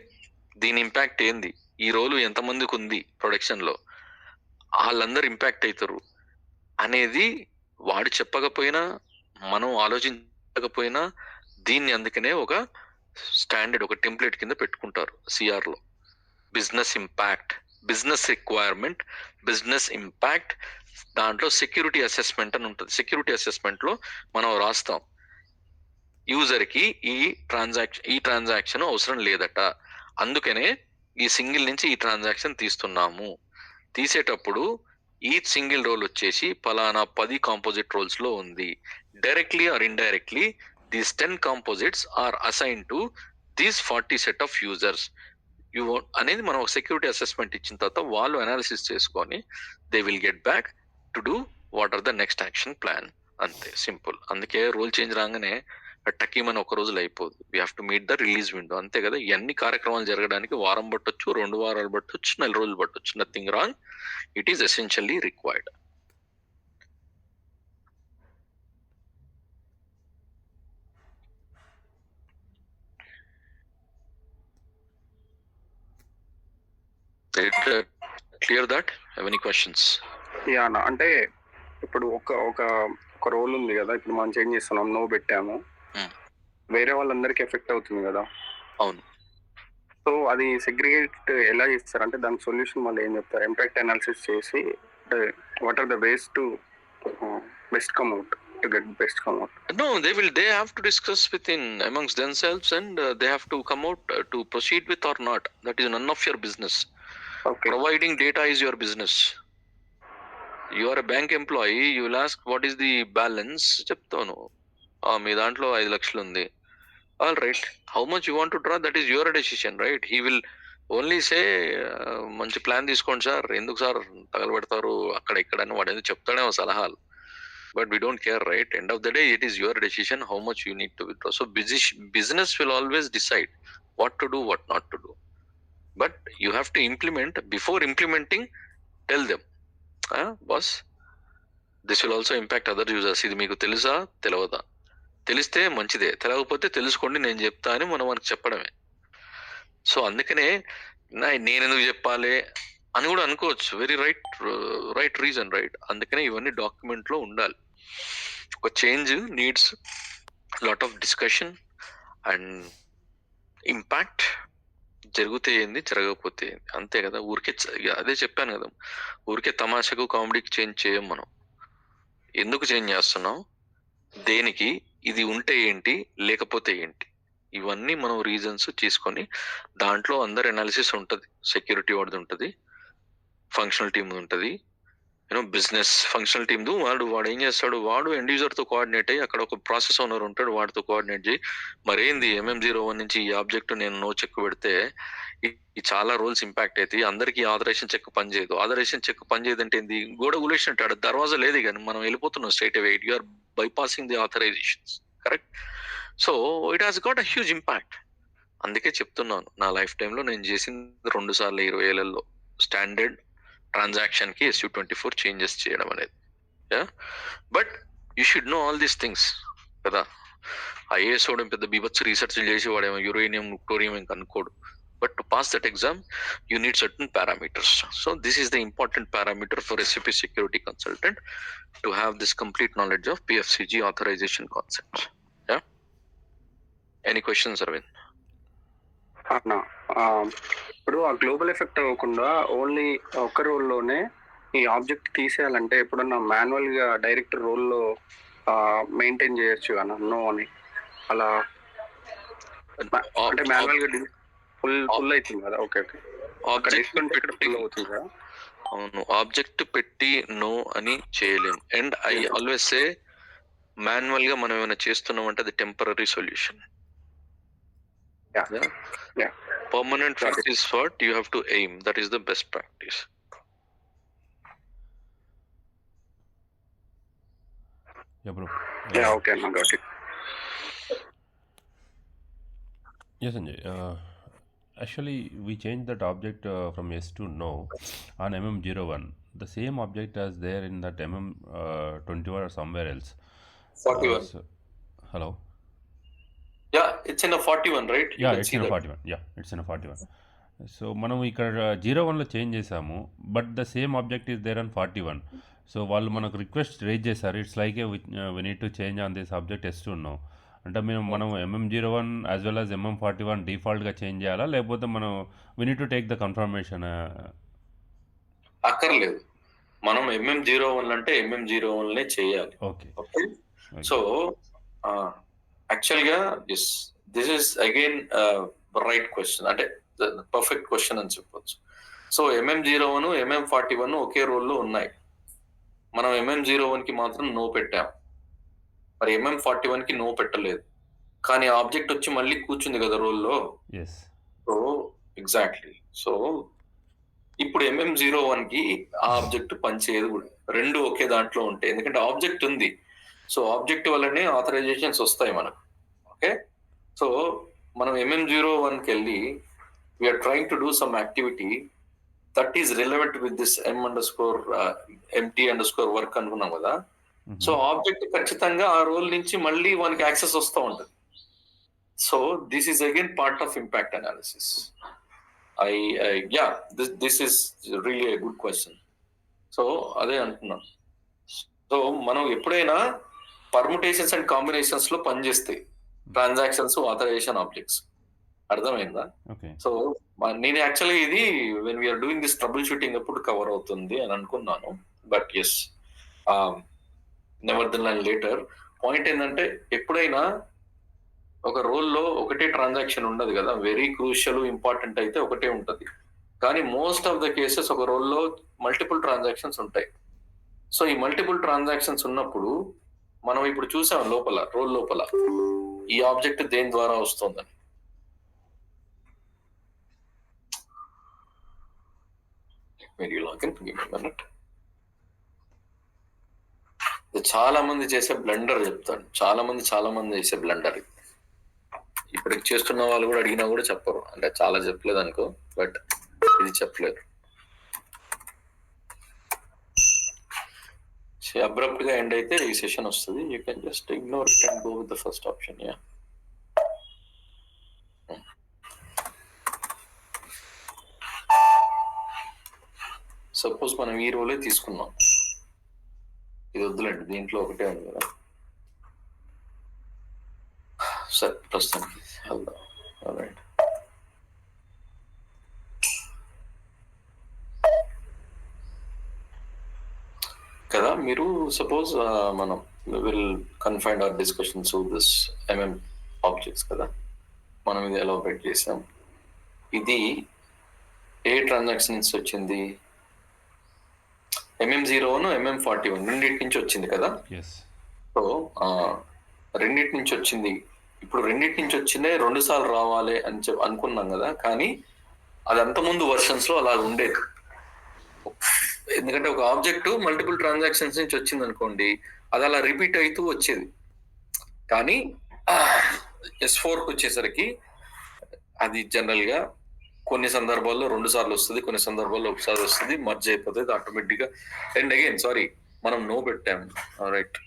దీని ఇంపాక్ట్ ఏంది, ఈ రోలు ఎంతమందికి ఉంది ప్రొడక్షన్ లో, వాళ్ళందరూ ఇంపాక్ట్ అవుతారు అనేది వాడు చెప్పకపోయినా మనం ఆలోచించకపోయినా దీన్ని అందుకనే ఒక స్టాండర్డ్, ఒక టెంప్లెట్ కింద పెట్టుకుంటారు సిఆర్ లో. Business impact, business requirement, business impact, దాంట్లో సెక్యూరిటీ అసెస్మెంట్ అని ఉంటుంది. సెక్యూరిటీ అసెస్మెంట్ లో మనం రాస్తాం యూజర్ కి ఈ ట్రాన్సాక్షన్ అవసరం లేదట, అందుకనే ఈ సింగిల్ నుంచి ఈ ట్రాన్సాక్షన్ తీస్తున్నాము. తీసేటప్పుడు ఈ సింగిల్ రోల్ వచ్చేసి పలానా 10 కాంపోజిట్ రోల్స్ లో ఉంది. Directly or indirectly these 10 composites are assign to these 40 set of users అనేది మనం ఒక సెక్యూరిటీ అసెస్మెంట్ ఇచ్చిన తర్వాత వాళ్ళు అనాలిసిస్ చేసుకొని they will get back to do what are the next action plan. అంతే, సింపుల్. అందుకే రూల్ చేంజ్ రాగానే టకీమని ఒక రోజులు అయిపోదు. We have to meet the release window, అంతే కదా. ఇవన్నీ కార్యక్రమాలు జరగడానికి వారం పట్టొచ్చు, 2 వారాలు పట్టొచ్చు, 4 రోజులు పట్టొచ్చు. Nothing wrong, it is essentially required. Clear that? Have any questions? Yeah అన్న, అంటే ఇప్పుడు ఒక రోల్ ఉంది కదా, ఇప్పుడు మనం చేంజ్ చేస్తున్నాం, నో పెట్టాము, వేరే వాళ్ళందరికీ ఎఫెక్ట్ అవుతుంది కదా. అవును. సో అది సెగ్రిగేట్ ఎలా చేస్తారు అంటే దానికి సొల్యూషన్ వాళ్ళు ఏం చెప్తారు? ఇంపాక్ట్ అనాలిసిస్ చేసి what are the ways to best come out, to get best come out? No, they have to discuss within amongst themselves and they have to come out to proceed with or not. That is none of your business. Okay. Providing data is your business. You are a bank employee, you will ask what is the balance. చెప్తాను మీ దాంట్లో 5 లక్షలు ఉంది. All right, how much you want to draw, that is your decision, right? He will only say మంచి plan తీసుకోండి sir, ఎందుకు sir తగలబెడతారు అక్కడ ఇక్కడ అని వాడు ఎందుకు చెప్తాడేమో సలహాలు. But we don't care, right? End of the day, it is your decision how much you need to withdraw. So business will always decide what to do, what not to do. But you have to implement. Before implementing, tell them, boss, this will also impact other users. ఇది మీకు తెలుసా తెలియదా? తెలిస్తే మంచిదే, తెలియకపోతే తెలుసుకోండి నేను చెప్తా అని మనం మనకు చెప్పడమే. సో అందుకనే నేను ఎందుకు చెప్పాలి అని కూడా అనుకోవచ్చు. Very right reason, right? అందుకనే ఇవన్నీ డాక్యుమెంట్ లో ఉండాలి. ఒక change needs lot of discussion and impact. జరిగితే ఏంది, జరగకపోతే ఏంది, అంతే కదా. ఊరికే అదే చెప్పాను కదా, ఊరికే తమాషకు కామెడీకి చేంజ్ చేయం మనం. ఎందుకు చేంజ్ చేస్తున్నాం, దేనికి, ఇది ఉంటే ఏంటి, లేకపోతే ఏంటి, ఇవన్నీ మనం రీజన్స్ తీసుకొని దాంట్లో అందరు అనాలిసిస్ ఉంటుంది. సెక్యూరిటీ వాడిది ఉంటుంది, ఫంక్షనల్ టీమ్ ఉంటుంది, బిజినెస్ ఫంక్షనల్ టీమ్ వాడు ఏం చేస్తాడు, వాడు ఎండ్ యూజర్ తో కోఆర్డినేట్ అయ్యి అక్కడ ఒక ప్రాసెస్ ఓనర్ ఉంటాడు, వాడితో కోఆర్డినేట్ చేయి మరేంది MM01 నుంచి ఈ ఆబ్జెక్ట్ నేను నో చెక్ పెడితే ఈ చాలా రోల్స్ ఇంపాక్ట్ అవుతాయి, అందరికి ఆథరైజేషన్ చెక్ పనిచేయదు. ఆథరైజేషన్ చెక్ పనిచేయదంటే ఏంది, గోడ గులేసినట్టు దర్వాజా లేదు కానీ మనం వెళ్ళిపోతున్నాం straight away. You are bypassing the authorizations, correct? So it has got a huge impact. అందుకే చెప్తున్నాను, నా లైఫ్ టైంలో నేను చేసింది 2 సార్లు 20 ఏళ్లలో స్టాండర్డ్ ట్రాన్సాక్షన్ కి SU24 చేంజెస్ చేయడం అనేది. But you should know all these things కదా. ఐఏఎస్ వాడు పెద్ద బీభత్స రీసెర్చ్ చేసి వాడేమో యురేనియం న్యూక్టోరియం ఇంకా అనుకోడు. But to pass that exam you need certain parameters. So this is the important parameter for SAP security consultant to have this complete knowledge of PFCG authorization concepts. Any questions Aravind? ఇప్పుడు ఆ global effect అవ్వకుండా only ఒక రోల్లోనే ఈ object తీసేయాలంటే ఎప్పుడన్నా manual గా direct రోల్లో maintain చేయొచ్చు అన్న నో అని, అలా అంటే మాన్యువల్ గా ఫుల్ అవుతుంది కదా. ఓకే ఓకే, ఫుల్ అవుతుంది కదా. అవును, ఆబ్జెక్ట్ పెట్టి నో అని చేయలేం. And I always say manual గా మనం ఏమైనా చేస్తున్నాం అంటే అది temporary solution. Yeah. Yeah. Yeah. Permanent Got fix is what you have to aim. That is the best practice. Yeah, bro. Yeah. Okay, I got it. Yes, Sanjay. Actually, we changed that object from yes to no on MM01. The same object as there in that MM21 or somewhere else. 41. Hello. Yeah, it's in a 41, right? You Yeah, can it's see in a that. 41. Yeah, it's in a 41. So మనం ఇక్కడ 01లో change చేసాము, but the same object is there on 41. So వాళ్ళు మనకు request raise చేశారు, it's like a we need to change on this object yes to no. అంటే మనం MM01 as well as MM41 డిఫాల్ట్గా చేంజ్ చేయాలా, లేకపోతే మనం we need to take the confirmation? అక్కర్లేదు, మనం MM01 అంటే MM01 చేయాలి. ఓకే. ఓకే. సో యాక్చువల్గా this is again right question, అంటే పర్ఫెక్ట్ క్వశ్చన్ అని చెప్పొచ్చు. సో MM01 MM41 ఒకే రోల్లో ఉన్నాయి. మనం MM01 కి మాత్రం నో పెట్టాం, మరి MM41 కి నో పెట్టలేదు. కానీ ఆబ్జెక్ట్ వచ్చి మళ్ళీ కూర్చుంది కదా రోల్లో. ఎస్. So exactly. సో ఇప్పుడు MM01 కి ఆ ఆబ్జెక్ట్ పనిచేయదు కూడా, రెండు ఒకే దాంట్లో ఉంటాయి, ఎందుకంటే ఆబ్జెక్ట్ ఉంది. సో ఆబ్జెక్ట్ వల్లనే ఆథరైజేషన్స్ వస్తాయి మనకు. ఓకే. సో మనం MM01 కి వెళ్ళి we're trying to do some activity that is relevant with this MT_work అనుకున్నాం కదా. సో ఆబ్జెక్ట్ ఖచ్చితంగా ఆ రోల్ నుంచి మళ్ళీ మనకి యాక్సెస్ వస్తూ ఉంటుంది. So this is again part of impact analysis. This is really a good question. So అదే అంటున్నాను. సో మనం ఎప్పుడైనా పర్ముటేషన్స్ అండ్ కాంబినేషన్స్ లో పనిచేస్తాయి ట్రాన్సాక్షన్స్, ఆథరైజేషన్ ఆబ్జెక్ట్స్. అర్థమైందా? సో నేను యాక్చువల్గా ఇది when we're doing this troubleshooting ఎప్పుడు కవర్ అవుతుంది అని అనుకున్నాను, but yes never then later. Point ఏంటంటే ఎప్పుడైనా ఒక రోల్లో ఒకటే ట్రాన్సాక్షన్ ఉండదు కదా, వెరీ క్రూషియల్ ఇంపార్టెంట్ అయితే ఒకటే ఉంటుంది. కానీ మోస్ట్ ఆఫ్ ద కేసెస్ ఒక రోల్లో మల్టిపుల్ ట్రాన్సాక్షన్స్ ఉంటాయి. సో ఈ మల్టిపుల్ ట్రాన్సాక్షన్స్ ఉన్నప్పుడు మనం ఇప్పుడు చూసాం లోపల, రోల్ లోపల ఈ ఆబ్జెక్ట్ దేని ద్వారా వస్తుందని. చాలా మంది చేసే బ్లండర్ చెప్తాను, చాలా మంది చేసే బ్లండర్. ఇప్పుడు చేస్తున్న వాళ్ళు కూడా అడిగినా కూడా చెప్పరు, అంటే చాలా చెప్పలేదు అనుకో, బట్ ఇది చెప్పలేరు. అబ్రప్ట్ గా ఎండ్ అయితే ఈ సెషన్ వస్తుంది. You can just ignore it and go with the first option. Yeah, suppose మనం ఈ రోలే తీసుకున్నాం, ఇది వద్దులేండి, దీంట్లో ఒకటే ఉంది కదా. సరే ప్రస్తుతానికి వెళ్దాం. రైట్, కదా. మీరు సపోజ్ మనం will confine our discussions this MM objects కదా. మనం ఇది ఎలాబరేట్ చేసాం. ఇది ఏ ట్రాన్సాక్షన్స్ వచ్చింది? MM01 MM41 రెండింటి నుంచి వచ్చింది కదా. సో రెండింటి నుంచి వచ్చింది. ఇప్పుడు రెండింటి నుంచి వచ్చిందే 2 సార్లు రావాలి అని అనుకున్నాం కదా, కానీ అది అంతకుముందు వర్షన్స్ లో అలా ఉండేది. ఎందుకంటే ఒక ఆబ్జెక్ట్ మల్టిపుల్ ట్రాన్సాక్షన్స్ నుంచి వచ్చింది అనుకోండి, అది అలా రిపీట్ అవుతూ వచ్చేది. కానీ S4కి వచ్చేసరికి అది జనరల్ గా కొన్ని సందర్భాల్లో 2 సార్లు వస్తుంది, కొన్ని సందర్భాల్లో 1 సారి వస్తుంది, మర్జ్ అయిపోతుంది ఆటోమేటిక్ గా. అండ్ అగైన్ సారీ, మనం నో పెట్టాం, రైట్,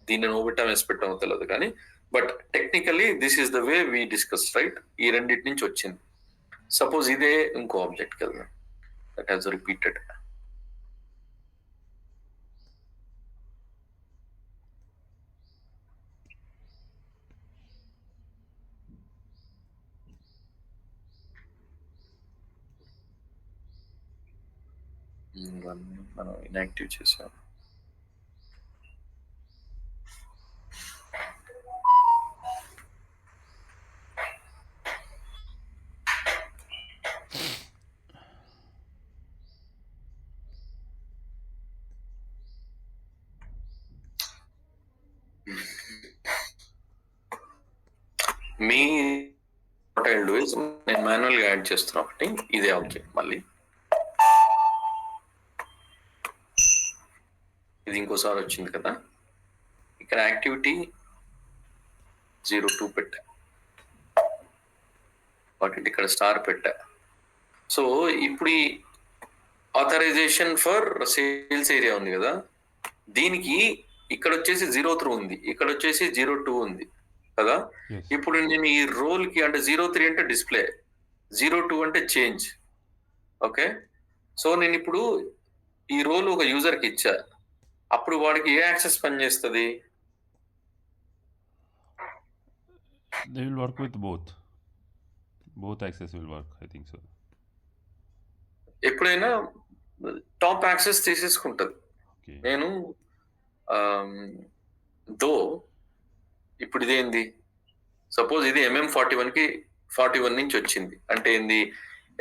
దీన్ని నో పెట్టాం, ఎస్ పెట్టామో తెలియదు, కానీ but technically this is the way we discuss, right. ఈ రెండింటి నుంచి వచ్చింది. సపోజ్ ఇదే ఇంకో ఆబ్జెక్ట్ కదా, దట్ హ్యాస్ రిపీటెడ్. మనం ఇన్యాక్టివ్ చేసాం. మీ వాట్ ఐ డూ ఇస్ నేను మాన్యువల్గా యాడ్ చేస్తున్నా ఒకటి ఇదే ఆబ్జెక్ట్ మళ్ళీ ఇది ఇంకోసారి వచ్చింది కదా ఇక్కడ యాక్టివిటీ 02 పెట్టా వాటి ఇక్కడ స్టార్ పెట్టా సో ఇప్పుడు ఈ ఆథరైజేషన్ ఫర్ సేల్స్ ఏరియా ఉంది కదా దీనికి ఇక్కడ వచ్చేసి 03 ఉంది ఇక్కడ వచ్చేసి 02 ఉంది కదా Yes. ఇప్పుడు నేను ఈ రోల్ కి అంటే 03 అంటే డిస్ప్లే 02 అంటే చేంజ్ ఓకే సో నేను ఇప్పుడు ఈ రోల్ ఒక యూజర్ కి ఇచ్చా అప్పుడు వాడికి ఏ యాక్సెస్ పనిచేస్తుంది They will work with both. Both access will work, I think so. ఎప్పుడైనా టాప్ యాక్సెస్ తీసేసుకుంటది Okay. నేను దో ఇప్పుడు ఇదేంది సపోజ్ ఇది MM41 కి 41 నుంచి వచ్చింది అంటే ఏంది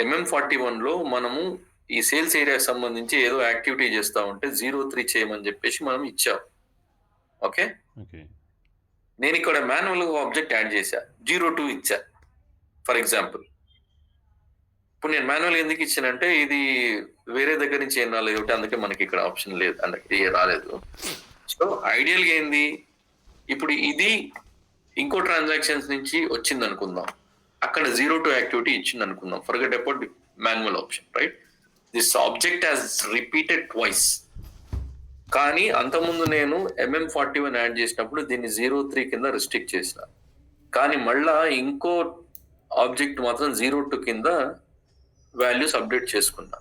MM41 లో మనము ఈ సేల్స్ ఏరియాకి సంబంధించి ఏదో యాక్టివిటీ చేస్తా ఉంటే 03 చేయమని చెప్పేసి మనం ఇచ్చాం ఓకే Okay. నేను ఇక్కడ మాన్యువల్ గా ఆబ్జెక్ట్ యాడ్ చేశా 02 ఇచ్చా ఫర్ ఎగ్జాంపుల్ ఇప్పుడు నేను మాన్యువల్ ఎందుకు ఇచ్చానంటే ఇది వేరే దగ్గర నుంచి ఏం రాలేదు కాబట్టి అందుకే మనకి ఇక్కడ ఆప్షన్ లేదు అందుకే రాలేదు సో ఐడియల్ గా ఏంది ఇప్పుడు ఇది ఇంకో ట్రాన్సాక్షన్స్ నుంచి వచ్చింది అనుకుందాం అక్కడ 02 యాక్టివిటీ ఇచ్చింది అనుకుందాం forget about manual option right this object has repeated twice కానీ అంతకుముందు నేను MM41 యాడ్ చేసినప్పుడు దీన్ని 03 కింద రిస్ట్రిక్ట్ చేసిన కానీ మళ్ళా ఇంకో ఆబ్జెక్ట్ మాత్రం 02 కింద వాల్యూస్ అప్డేట్ చేసుకున్నా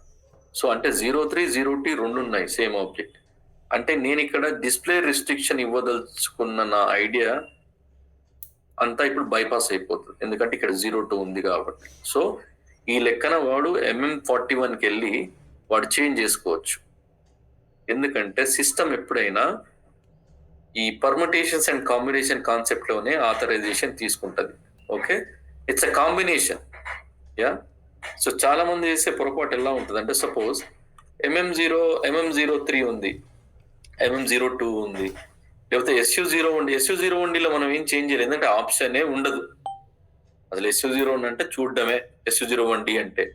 సో అంటే 03 02 రెండు ఉన్నాయి సేమ్ ఆబ్జెక్ట్ అంటే నేను ఇక్కడ డిస్ప్లే రిస్ట్రిక్షన్ ఇవ్వదలుచుకున్న నా ఐడియా అంతా ఇప్పుడు బైపాస్ అయిపోతుంది ఎందుకంటే ఇక్కడ 02 ఉంది కాబట్టి సో ఈ లెక్కన వాడు MM41కి వెళ్ళి వాడు చేంజ్ చేసుకోవచ్చు ఎందుకంటే సిస్టమ్ ఎప్పుడైనా ఈ పర్ముటేషన్స్ అండ్ కాంబినేషన్ కాన్సెప్ట్ లోనే ఆథరైజేషన్ తీసుకుంటది okay it's a combination yeah so చాలా మంది చేసే పొరపాటు ఎలా ఉంటుంది అంటే సపోజ్ MM03 ఉంది MM02 ఉంది లేకపోతే SU01 లో మనం ఏం చేంజ్ చేయలేదు ఎందుకంటే ఆప్షనే ఉండదు అసలు SU01 అంటే చూడడమే SU01D అంటే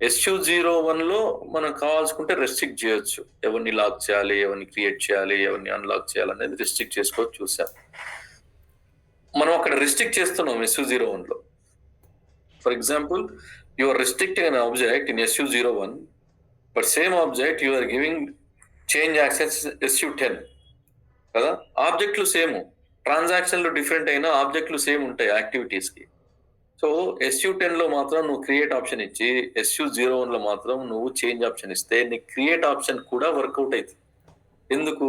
SU01 లో మనం కావాల్సుకుంటే రెస్ట్రిక్ట్ చేయొచ్చు ఎవరిని లాక్ చేయాలి ఎవరిని క్రియేట్ చేయాలి ఎవరిని అన్లాక్ చేయాలి అనేది రెస్ట్రిక్ట్ చేసుకోవచ్చు చూసాం మనం అక్కడ రెస్ట్రిక్ట్ చేస్తున్నాం SU01 లో for example you are restricting an object in SU01 but same object you are giving change access SU10 కదా ఆబ్జెక్ట్లు సేమ్ ట్రాన్సాక్షన్లు డిఫరెంట్ అయినా ఆబ్జెక్ట్లు సేమ్ ఉంటాయి యాక్టివిటీస్ కి సో SU10 లో మాత్రం నువ్వు క్రియేట్ ఆప్షన్ ఇచ్చి SU01 లో మాత్రం నువ్వు చేంజ్ ఆప్షన్ ఇస్తే నీ క్రియేట్ ఆప్షన్ కూడా వర్కౌట్ అవుతుంది ఎందుకు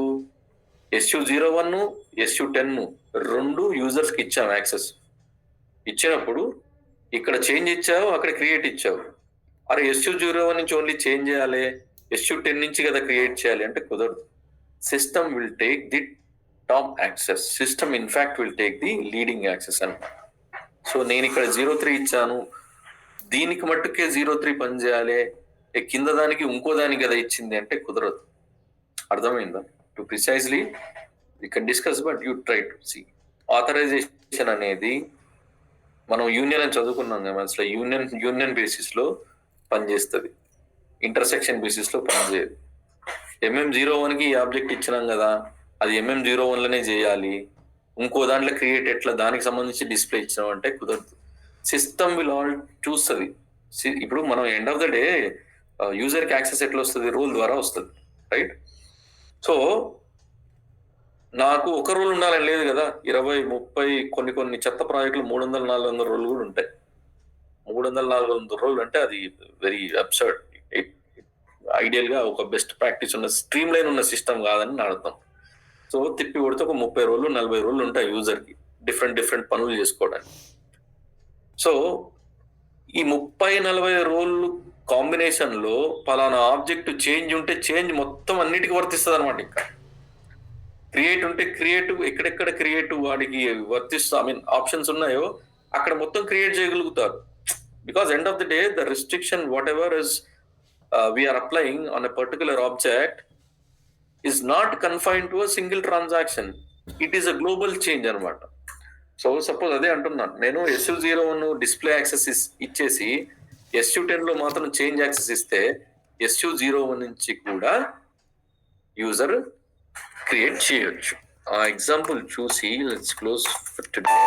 SU01 SU10 రెండు యూజర్స్ కి ఇచ్చాం యాక్సెస్ ఇచ్చినప్పుడు ఇక్కడ చేంజ్ ఇచ్చావు అక్కడ క్రియేట్ ఇచ్చావు అరే SU01 నుంచి ఓన్లీ చేంజ్ చేయాలి SU10 నుంచి కదా క్రియేట్ చేయాలి అంటే కుదరదు system will take the top access system in fact will take the leading access అన్నమాట సో నేను ఇక్కడ 03 ఇచ్చాను దీనికి మట్టుకే 03 పని చేయాలి కింద దానికి ఇంకో దానికి కదా ఇచ్చింది అంటే కుదరదు అర్థమైందా to precisely you can discuss but you try to see authorization అనేది మనం యూనియన్ అని చదువుకున్నాం కదా అసలు యూనియన్ బేసిస్ లో పనిచేస్తుంది ఇంటర్సెక్షన్ బేసిస్ లో పనిచేయదు MM01 కి ఈ ఆబ్జెక్ట్ ఇచ్చినాం కదా అది MM01 లోనే చేయాలి ఇంకో దాంట్లో క్రియేట్ ఎట్లా దానికి సంబంధించి డిస్ప్లే ఇచ్చినాం అంటే కుదరదు సిస్టమ్ విల్ ఆల్ చూస్తుంది ఇప్పుడు మనం end of the day user కి యాక్సెస్ ఎట్లా వస్తుంది రూల్ ద్వారా వస్తుంది రైట్ సో నాకు ఒక రూల్ ఉండాలని లేదు కదా 20-30 కొన్ని చెత్త ప్రాజెక్టులు 300-400 రోజులు కూడా ఉంటాయి 300-400 రోజులు అంటే అది వెరీ అబ్సర్డ్ ఐడియల్ గా ఒక బెస్ట్ ప్రాక్టీస్ ఉన్న స్ట్రీమ్ లైన్ ఉన్న సిస్టమ్ కాదని నా అర్థం సో తిప్పి కొడితే ఒక 30 రోజులు 40 రోజులు ఉంటాయి యూజర్ కి డిఫరెంట్ పనులు చేసుకోవడానికి సో ఈ 30-40 రోజులు కాంబినేషన్ లో పలానా ఆబ్జెక్ట్ చేంజ్ ఉంటే చేంజ్ మొత్తం అన్నిటికీ వర్తిస్తుంది అనమాట ఇంకా క్రియేట్ ఉంటే క్రియేటివ్ ఎక్కడెక్కడ క్రియేటివ్ వాడికి వర్తిస్తూ ఐ మీన్ ఆప్షన్స్ ఉన్నాయో అక్కడ మొత్తం క్రియేట్ చేయగలుగుతారు because end of the day the restriction what ever is we are applying on a particular object is not confined to a single transaction. It is a global change anamata. So suppose అదే అంటున్నాను నేను SU01 display access ఇచ్చేసి SU10 లో మాత్రం change access ఇస్తే SU01 నుంచి కూడా user create చేయొచ్చు. ఆ ఎగ్జాంపుల్ చూసి let's close for today.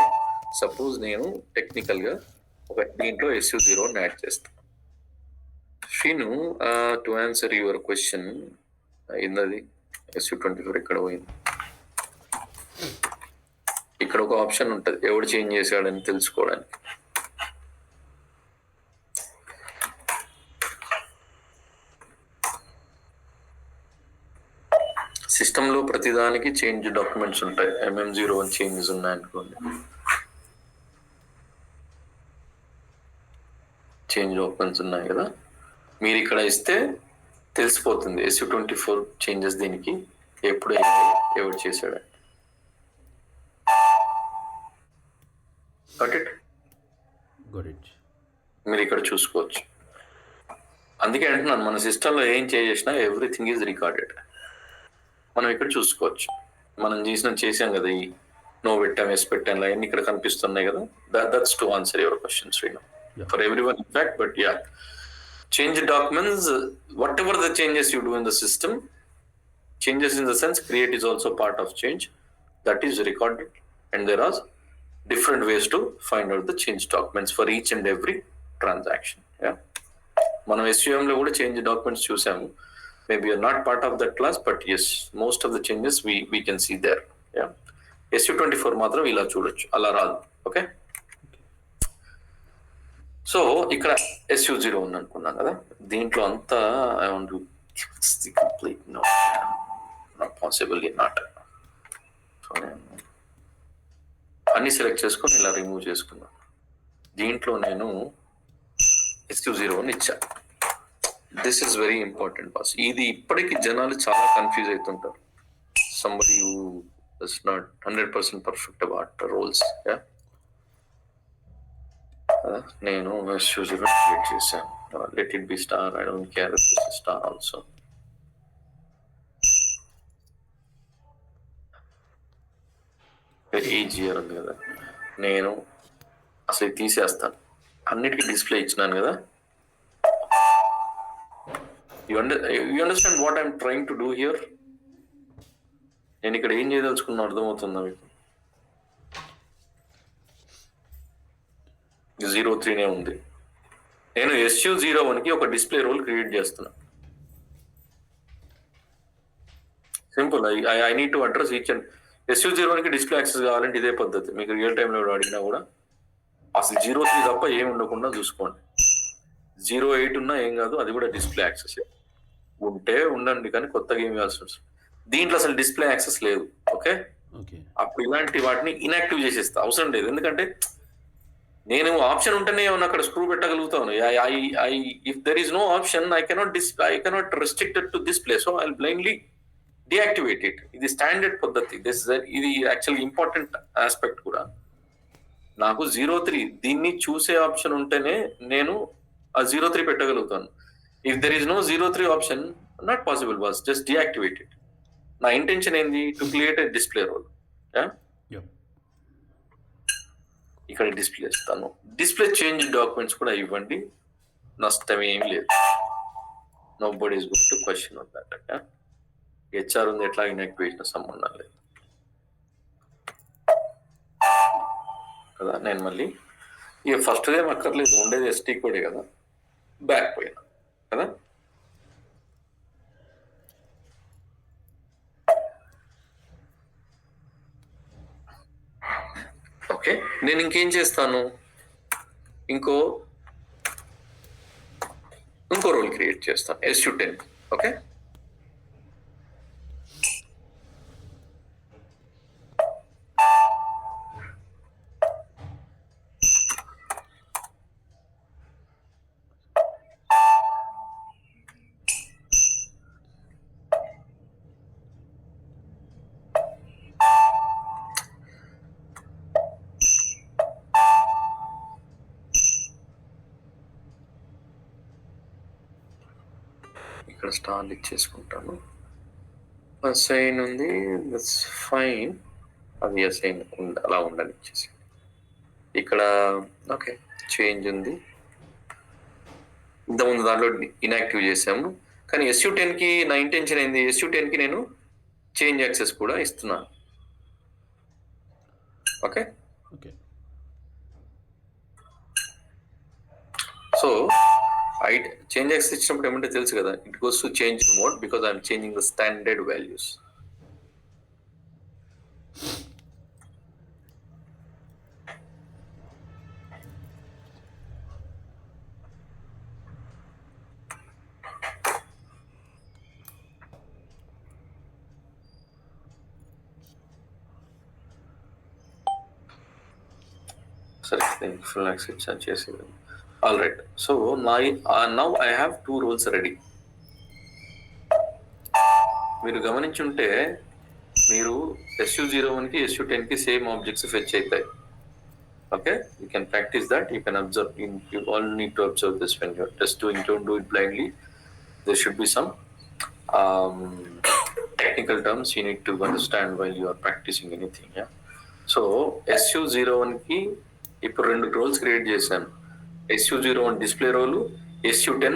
Suppose నేను టెక్నికల్ గా ఒక దీంట్లో SU01 యాడ్ చేస్తాను. Srinu to answer your question ఏందది SU24 ఎక్కడ పోయింది? ఇక్కడ ఒక ఆప్షన్ ఉంటుంది ఎవడు చేంజ్ చేశాడని తెలుసుకోవడానికి. సిస్టమ్ లో ప్రతిదానికి చేంజ్ డాక్యుమెంట్స్ ఉంటాయి. MM01 చేంజెస్ ఉన్నాయనుకోండి, చేంజ్ డాక్యుమెంట్స్ ఉన్నాయి కదా, మీరు ఇక్కడ ఇస్తే తెలిసిపోతుంది SU24 చేంజెస్ దీనికి ఎప్పుడు అయ్యాయి, ఎవరు చేశాడు. Got it. మీరు ఇక్కడ చూసుకోవచ్చు. అందుకే అంటున్నాను మన సిస్టంలో ఏం చేసినా ఎవ్రీథింగ్ ఈజ్ రికార్డెడ్. మనం ఇక్కడ చూసుకోవచ్చు. మనం చేసాం కదా, ఈ నో పెట్టాం, ఎస్ పెట్టాం, అవన్నీ ఇక్కడ కనిపిస్తున్నాయి కదా. That's to answer your question Srinu, for everyone in fact. But yeah, change documents, whatever the changes you do in the system, changes in the sense create is also part of change, that is recorded, and there are different ways to find out the change documents for each and every transaction. Yeah, మనం SUM లో కూడా change documents చూసాము. Maybe you're not part of that class, but yes, most of the changes we can see there. Yeah, SU24 మాత్రం ఇలా చూడొచ్చు, అలా రాదు. Okay, so ఇక్కడ SU01 ఉంది అనుకున్నాం కదా, దీంట్లో అంతా I want to complete not possibly not. So నేను అన్ని సెలెక్ట్ చేసుకొని ఇలా రిమూవ్ చేసుకున్నాను. దీంట్లో నేను SU01 ఇచ్చా. This is very important boss. ఇది ఇప్పటికీ జనాలు చాలా కన్ఫ్యూజ్ అవుతుంటారు. Somebody who is not 100% perfect about roles. నేను SU01 క్రియేట్ చేశాను. Let it be star, I don't care if this is star also. Easier ఉంది కదా, నేను అసలు తీసేస్తాను. అన్నిటికీ డిస్ప్లే ఇచ్చినాను కదా. You understand what I'm trying to do here? నేను ఇక్కడ ఏం చేయదలుచుకున్నా అర్థమవుతుందా మీకు? 03 ఉంది. నేను SU01 కి ఒక డిస్ప్లే రోల్ క్రియేట్ చేస్తున్నా. Simple. I need to address each and SU01 కి డిస్ప్లే యాక్సెస్ కావాలంటే ఇదే పద్ధతి. మీకు రియల్ టైంలో అడిగినా కూడా అసలు 03 తప్ప ఏమి ఉండకుండా చూసుకోండి. 08 ఉన్నా ఏం కాదు, అది కూడా డిస్ప్లే యాక్సెస్. ఉంటే ఉండండి, కానీ కొత్తగా ఏమి ఇవ్వాల్సి వస్తుంది. దీంట్లో అసలు డిస్ప్లే యాక్సెస్ లేదు. ఓకే, అప్పుడు ఇలాంటి వాటిని ఇన్యాక్టివ్ చేసేస్తా, అవసరం లేదు. ఎందుకంటే నేను ఆప్షన్ ఉంటేనే ఏమన్నా అక్కడ స్క్రూ పెట్టగలుగుతాను. If there is no option I cannot restricted to display, so I blindly deactivate it. ఇది స్టాండర్డ్ పద్ధతి. ఇది యాక్చువల్ ఇంపార్టెంట్ ఆస్పెక్ట్ కూడా. నాకు 03 దీన్ని చూసే ఆప్షన్ ఉంటేనే నేను ఆ 03 పెట్టగలుగుతాను. If there is no 03 option, not possible boss, just deactivate it. నా ఇంటెన్షన్ ఏంది? To create a display role. ఇక్కడ డిస్ప్లే ఇస్తాను. డిస్ప్లే చేంజ్ డాక్యుమెంట్స్ కూడా ఇవ్వండి, నష్టం ఏమి లేదు. Nobody is going to question on that. HR ఉంది, ఎట్లా ఇన్యాక్టివేషన్ సంబంధం లేదు కదా. నేను మళ్ళీ ఇక ఫస్ట్ ఏం అక్కర్లేదు, ఉండేది ST కోడే కదా, బ్యాక్ పోయినా కదా. ఓకే, నేను ఇంకేం చేస్తాను? ఇంకో రోల్ క్రియేట్ చేస్తాను, SU10. ఓకే, ఇక్కడ స్టార్ ఇచ్చేసుకుంటాను. అసైన్ ఉంది, దట్స్ ఫైన్. అది అసైన్ అలా ఉండాలి ఇచ్చేసి. ఇక్కడ ఓకే చేంజ్ ఉంది. ఇంతకుముందు దాంట్లో ఇన్యాక్టివ్ చేసాము, కానీ SU10కి నా ఇంటెన్షన్ ఏంది, SU10కి నేను చేంజ్ యాక్సెస్ కూడా ఇస్తున్నాను. Okay okay. So change access ఇచ్చినప్పుడు ఏమంటే తెలుసు కదా, it goes to change mode because I'm changing the standard values. సరే ఫుల్ యాక్సెస్ చేసేది. All right. So now I have 2 roles ready. మీరు గమనించుంటే మీరు SU01కి SU10కి సేమ్ ఆబ్జెక్ట్స్ ఫెచ్ అవుతాయి. Okay, you can practice that. You can observe. You all need to observe this when you're just doing. Don't do it blindly. There should be some technical terms you need to understand while you are practicing anything. Yeah. So SU01కి ఇప్పుడు 2 roles create చేశాను. SU01 display role, SU10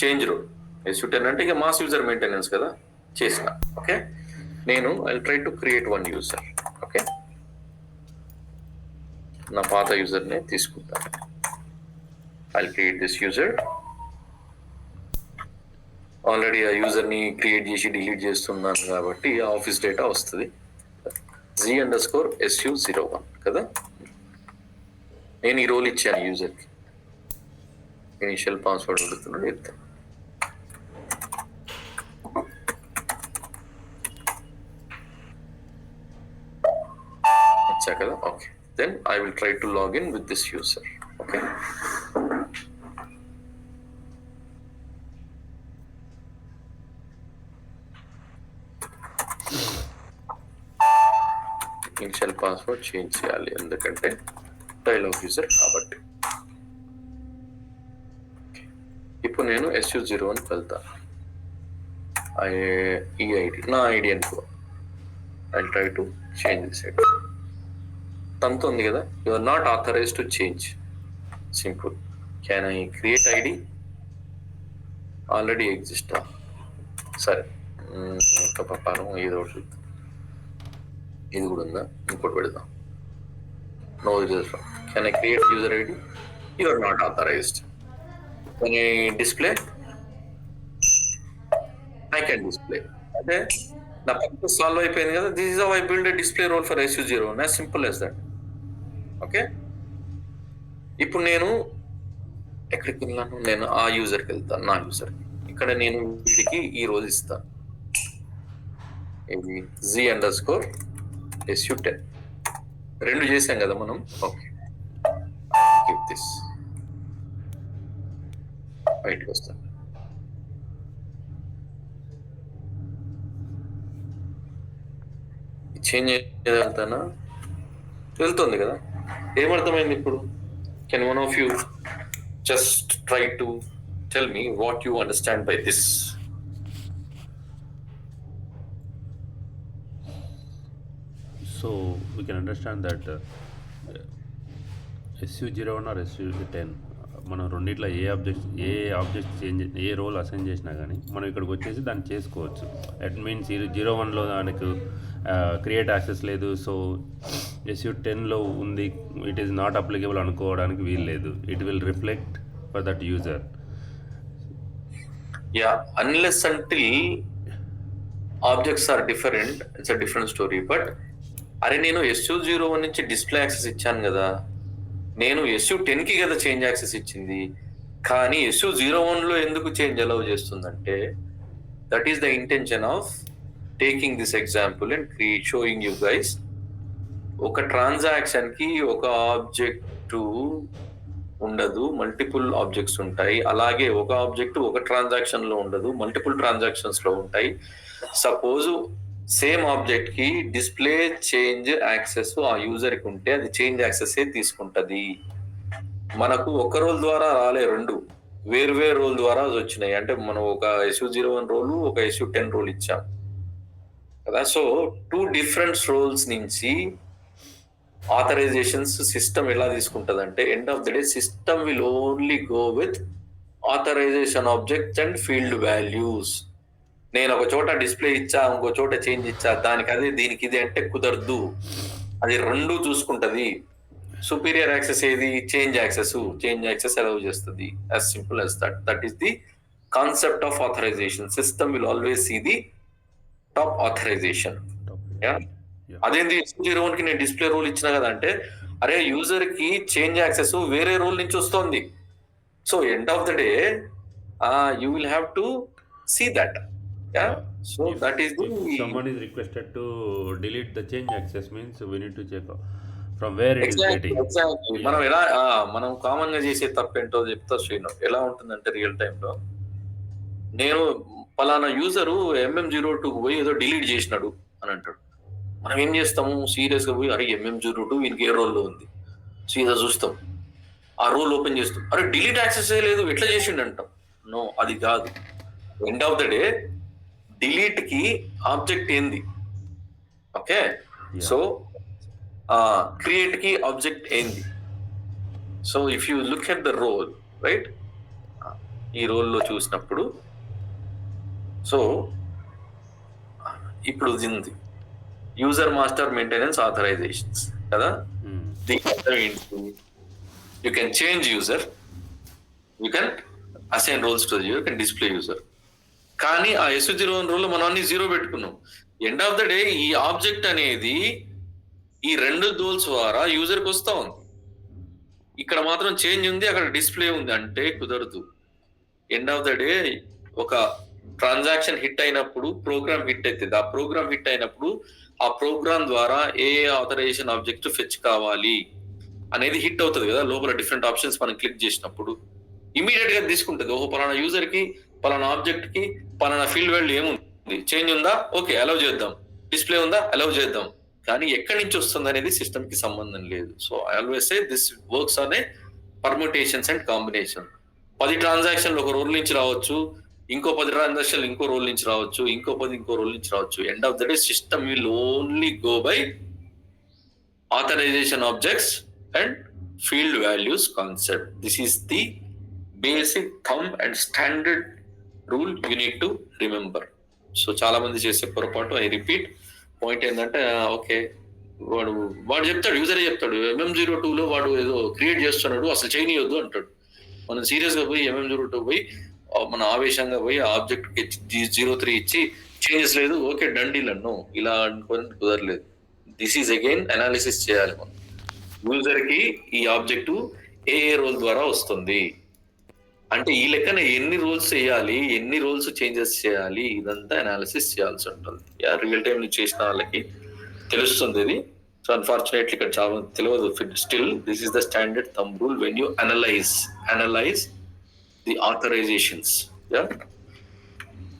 change role. SU10 అంటే ఇక mass user maintenance కదా చేసిన. Okay, నేను I try to create 1 user. Okay, నా పాత యూజర్నే తీసుకుంటాను. I create this user. Already ఆ యూజర్ని క్రియేట్ చేసి డిలీట్ చేస్తున్నాను కాబట్టి ఆఫీస్ డేటా వస్తుంది. Z_SU01 కదా, నేను ఈ రోల్ ఇచ్చాను యూజర్కి. ఇనిషియల్ పాస్వర్డ్ అడుగుతున్నాడు, ఇస్తాను. ఇచ్చా కదా. Okay, then I will try to login with this user. Okay, initial password change చేయాలి ఎందుకంటే డైలాగ్ యూజర్ కాబట్టి. ఇప్పుడు నేను SU01కి వెళ్తాను. ఈ ఐడి నా ఐడి అనుకో. I try to change this ID. తనతో ఉంది కదా, you are not authorize to change. Simple. Can I create ID? Already ఎగ్జిస్టా? సరే, ఒక ప్రకారం ఏదో ఒకటి. ఇది కూడా ఉందా? ఇంకోటి పెడదాం. No user. Can I create user ID? You are not authorized. Can I display? I can display. అంటే నా పక్కన సాల్వ్ అయిపోయింది కదా. This is how I build a display role for SU01. As simple as that. Okay, ఇప్పుడు నేను ఎక్కడికి వెళ్ళాను? నేను ఆ యూజర్కి వెళ్తాను, నా యూజర్కి. ఇక్కడ నేను వీడికి ఈ రోల్ ఇస్తాను. ఇది Z_SU10. 2 చేసాం కదా మనం. Okay, give this. బయటకు వస్తాను. చేంజ్ వెళ్తానా? వెళ్తుంది కదా. ఏమర్థమైంది ఇప్పుడు? Can one of you just try to tell me what you understand by this? So we can understand that SU01 or SU10 మనం రెండిట్లో ఏ ఆబ్జెక్ట్ చేంజ్, ఏ రోల్ అసైన్ చేసినా కానీ మనం ఇక్కడికి వచ్చేసి దాన్ని చేసుకోవచ్చు. ఇట్ మీన్స్ 01లో దానికి క్రియేట్ యాక్సెస్ లేదు. సో SU10లో ఉంది, ఇట్ ఈస్ నాట్ అప్లికేబుల్ అనుకోవడానికి వీలు లేదు. It will reflect for that user. Yeah, unless until objects are different, it's a different story. But అరే, నేను SU01 నుంచి డిస్ప్లే యాక్సెస్ ఇచ్చాను కదా, నేను SU10కి కదా చేంజ్ యాక్సెస్ ఇచ్చింది. కానీ SU01లో ఎందుకు చేంజ్ అలౌ చేస్తుందంటే, that is the intention of taking this example and showing you guys. ఒక ట్రాన్సాక్షన్ కి ఒక ఆబ్జెక్ట్ ఉండదు, మల్టిపుల్ ఆబ్జెక్ట్స్ ఉంటాయి. అలాగే ఒక ఆబ్జెక్ట్ ఒక ట్రాన్సాక్షన్ లో ఉండదు, మల్టిపుల్ ట్రాన్సాక్షన్స్ లో ఉంటాయి. సపోజ్ సేమ్ ఆబ్జెక్ట్ కి డిస్ప్లే చేంజ్ యాక్సెస్ ఆ యూజర్ కి ఉంటే అది చేంజ్ యాక్సెస్ తీసుకుంటది. మనకు ఒక రోల్ ద్వారా రాలే, 2 వేరు రోల్ ద్వారా వచ్చినాయి. అంటే మనం ఒక SU01 రోల్, ఒక SU10 రోల్ ఇచ్చాం కదా. సో 2 డిఫరెంట్ రోల్స్ నుంచి ఆథరైజేషన్స్ సిస్టమ్ ఎలా తీసుకుంటుంది అంటే end of the day system will only go with authorization objects and field values. నేను ఒక చోట డిస్ప్లే ఇచ్చా, ఇంకో చోట చేంజ్ ఇచ్చా, దానికి అదే దీనికి ఇది అంటే కుదరదు. అది రెండు చూసుకుంటది. సుపీరియర్ యాక్సెస్ ఏది? చేంజ్ యాక్సెస్ అలౌ చేస్తుంది. As simple as that is the concept of authorization. System will always see the top authorization. అదేంటి S01 కి నేను డిస్ప్లే రోల్ ఇచ్చిన కదా అంటే, అరే యూజర్ కి చేంజ్ యాక్సెస్ వేరే రోల్ నుంచి వస్తుంది. So end of the day you will have to see that. So that is the... If someone is requested to delete the change access means we need to check from where it is getting. Exactly. మనం common గా చేసే తప్పు ఏంటో చెప్తా శ్రీను. ఎలా ఉంటుందంటే real time లో నేను పలానా యూజరు MM02 పోయి ఏదో డిలీట్ చేసినాడు అని అంటాడు. మనం ఏం చేస్తాము? సీరియస్ గా పోయి అరే MM02 వీనికి ఏ రోల్లో ఉంది సీదా చూస్తాం, ఆ రోల్ ఓపెన్ చేస్తాం, అరే డిలీట్ యాక్సెస్ లేదు ఎట్లా చేసిండు అంటాం. నో, అది కాదు. End of the day delete కి ఆబ్జెక్ట్ ఏంది? ఓకే, సో క్రియేట్ కి ఆబ్జెక్ట్ ఏంది? So if you look at the role right, ఈ రోల్లో చూసినప్పుడు సో ఇప్పుడు ఉంది యూజర్ మాస్టర్ మెయింటెనెన్స్ ఆథరైజేషన్స్ కదా. You can change user, you can assign roles to you can display user. కానీ ఆ S01 రోల్ మనం అన్ని 0 పెట్టుకున్నాం. ఎండ్ ఆఫ్ ద డే ఈ ఆబ్జెక్ట్ అనేది ఈ రెండు రోల్స్ ద్వారా యూజర్ కి వస్తా ఉంది. ఇక్కడ మాత్రం చేంజ్ ఉంది, అక్కడ డిస్ప్లే ఉంది అంటే కుదరదు. ఎండ్ ఆఫ్ ద డే ఒక ట్రాన్సాక్షన్ హిట్ అయినప్పుడు ప్రోగ్రామ్ హిట్ అవుతుంది. ఆ ప్రోగ్రామ్ హిట్ అయినప్పుడు ఆ ప్రోగ్రామ్ ద్వారా ఏ ఆథరైజేషన్ ఆబ్జెక్ట్ ఫెచ్ కావాలి అనేది హిట్ అవుతుంది కదా. లోపల డిఫరెంట్ ఆప్షన్స్ మనం క్లిక్ చేసినప్పుడు ఇమీడియట్ గా తీసుకుంటుంది. ఓహో పలానా యూజర్ కి పలానా ఆబ్జెక్ట్ కి పలానా ఫీల్డ్ వాల్యూ ఏముంది, చేంజ్ ఉందా, ఓకే అలౌ చేద్దాం, డిస్ప్లే ఉందా అలౌ చేద్దాం. కానీ ఎక్కడి నుంచి వస్తుంది అనేది సిస్టమ్ కి సంబంధం లేదు. So I always say this works on a permutations and combination. 10 ట్రాన్సాక్షన్లు ఒక రోల్ నుంచి రావచ్చు, ఇంకో 10 ట్రాన్సాక్షన్లు ఇంకో రోల్ నుంచి రావచ్చు, ఇంకో 10 ఇంకో రోల్ నుంచి రావచ్చు. End of the day system will only go by authorization objects and field values concept. This is the basic thumb and standard rule you need to remember. So చాలా మంది చేసే పొరపాటు, ఐ రిపీట్ పాయింట్ ఏంటంటే okay వాడు చెప్తాడు, యూజరే చెప్తాడు MM02 లో వాడు ఏదో క్రియేట్ చేస్తున్నాడు అసలు చేయనియొద్దు అంటాడు. మనం సీరియస్ గా పోయి MM02 పోయి మన ఆవేశంగా పోయి ఆబ్జెక్ట్ కి 03 ఇచ్చి చేంజెస్ లేదు ఓకే డన్ డీల్ అన్ను ఇలా అనుకోని కుదరలేదు. దిస్ ఈజ్ అగైన్ అనాలిసిస్ చేయాలి మనం. యూజర్ కి ఈ ఆబ్జెక్ట్ ఏ రోల్ ద్వారా వస్తుంది అంటే ఈ లెక్కన ఎన్ని రోల్స్ చేయాలి, ఎన్ని రోల్స్ చేంజెస్ చేయాలి, ఇదంతా అనాలిసిస్ చేయాల్సి ఉంటుంది. రియల్ టైం నుంచి చేసిన వాళ్ళకి తెలుస్తుంది ఇది. సో అన్ఫార్చునేట్లీ ఇక్కడ చాలా తెలియదు. Still this is the standard thumb rule when you analyse the authorisations.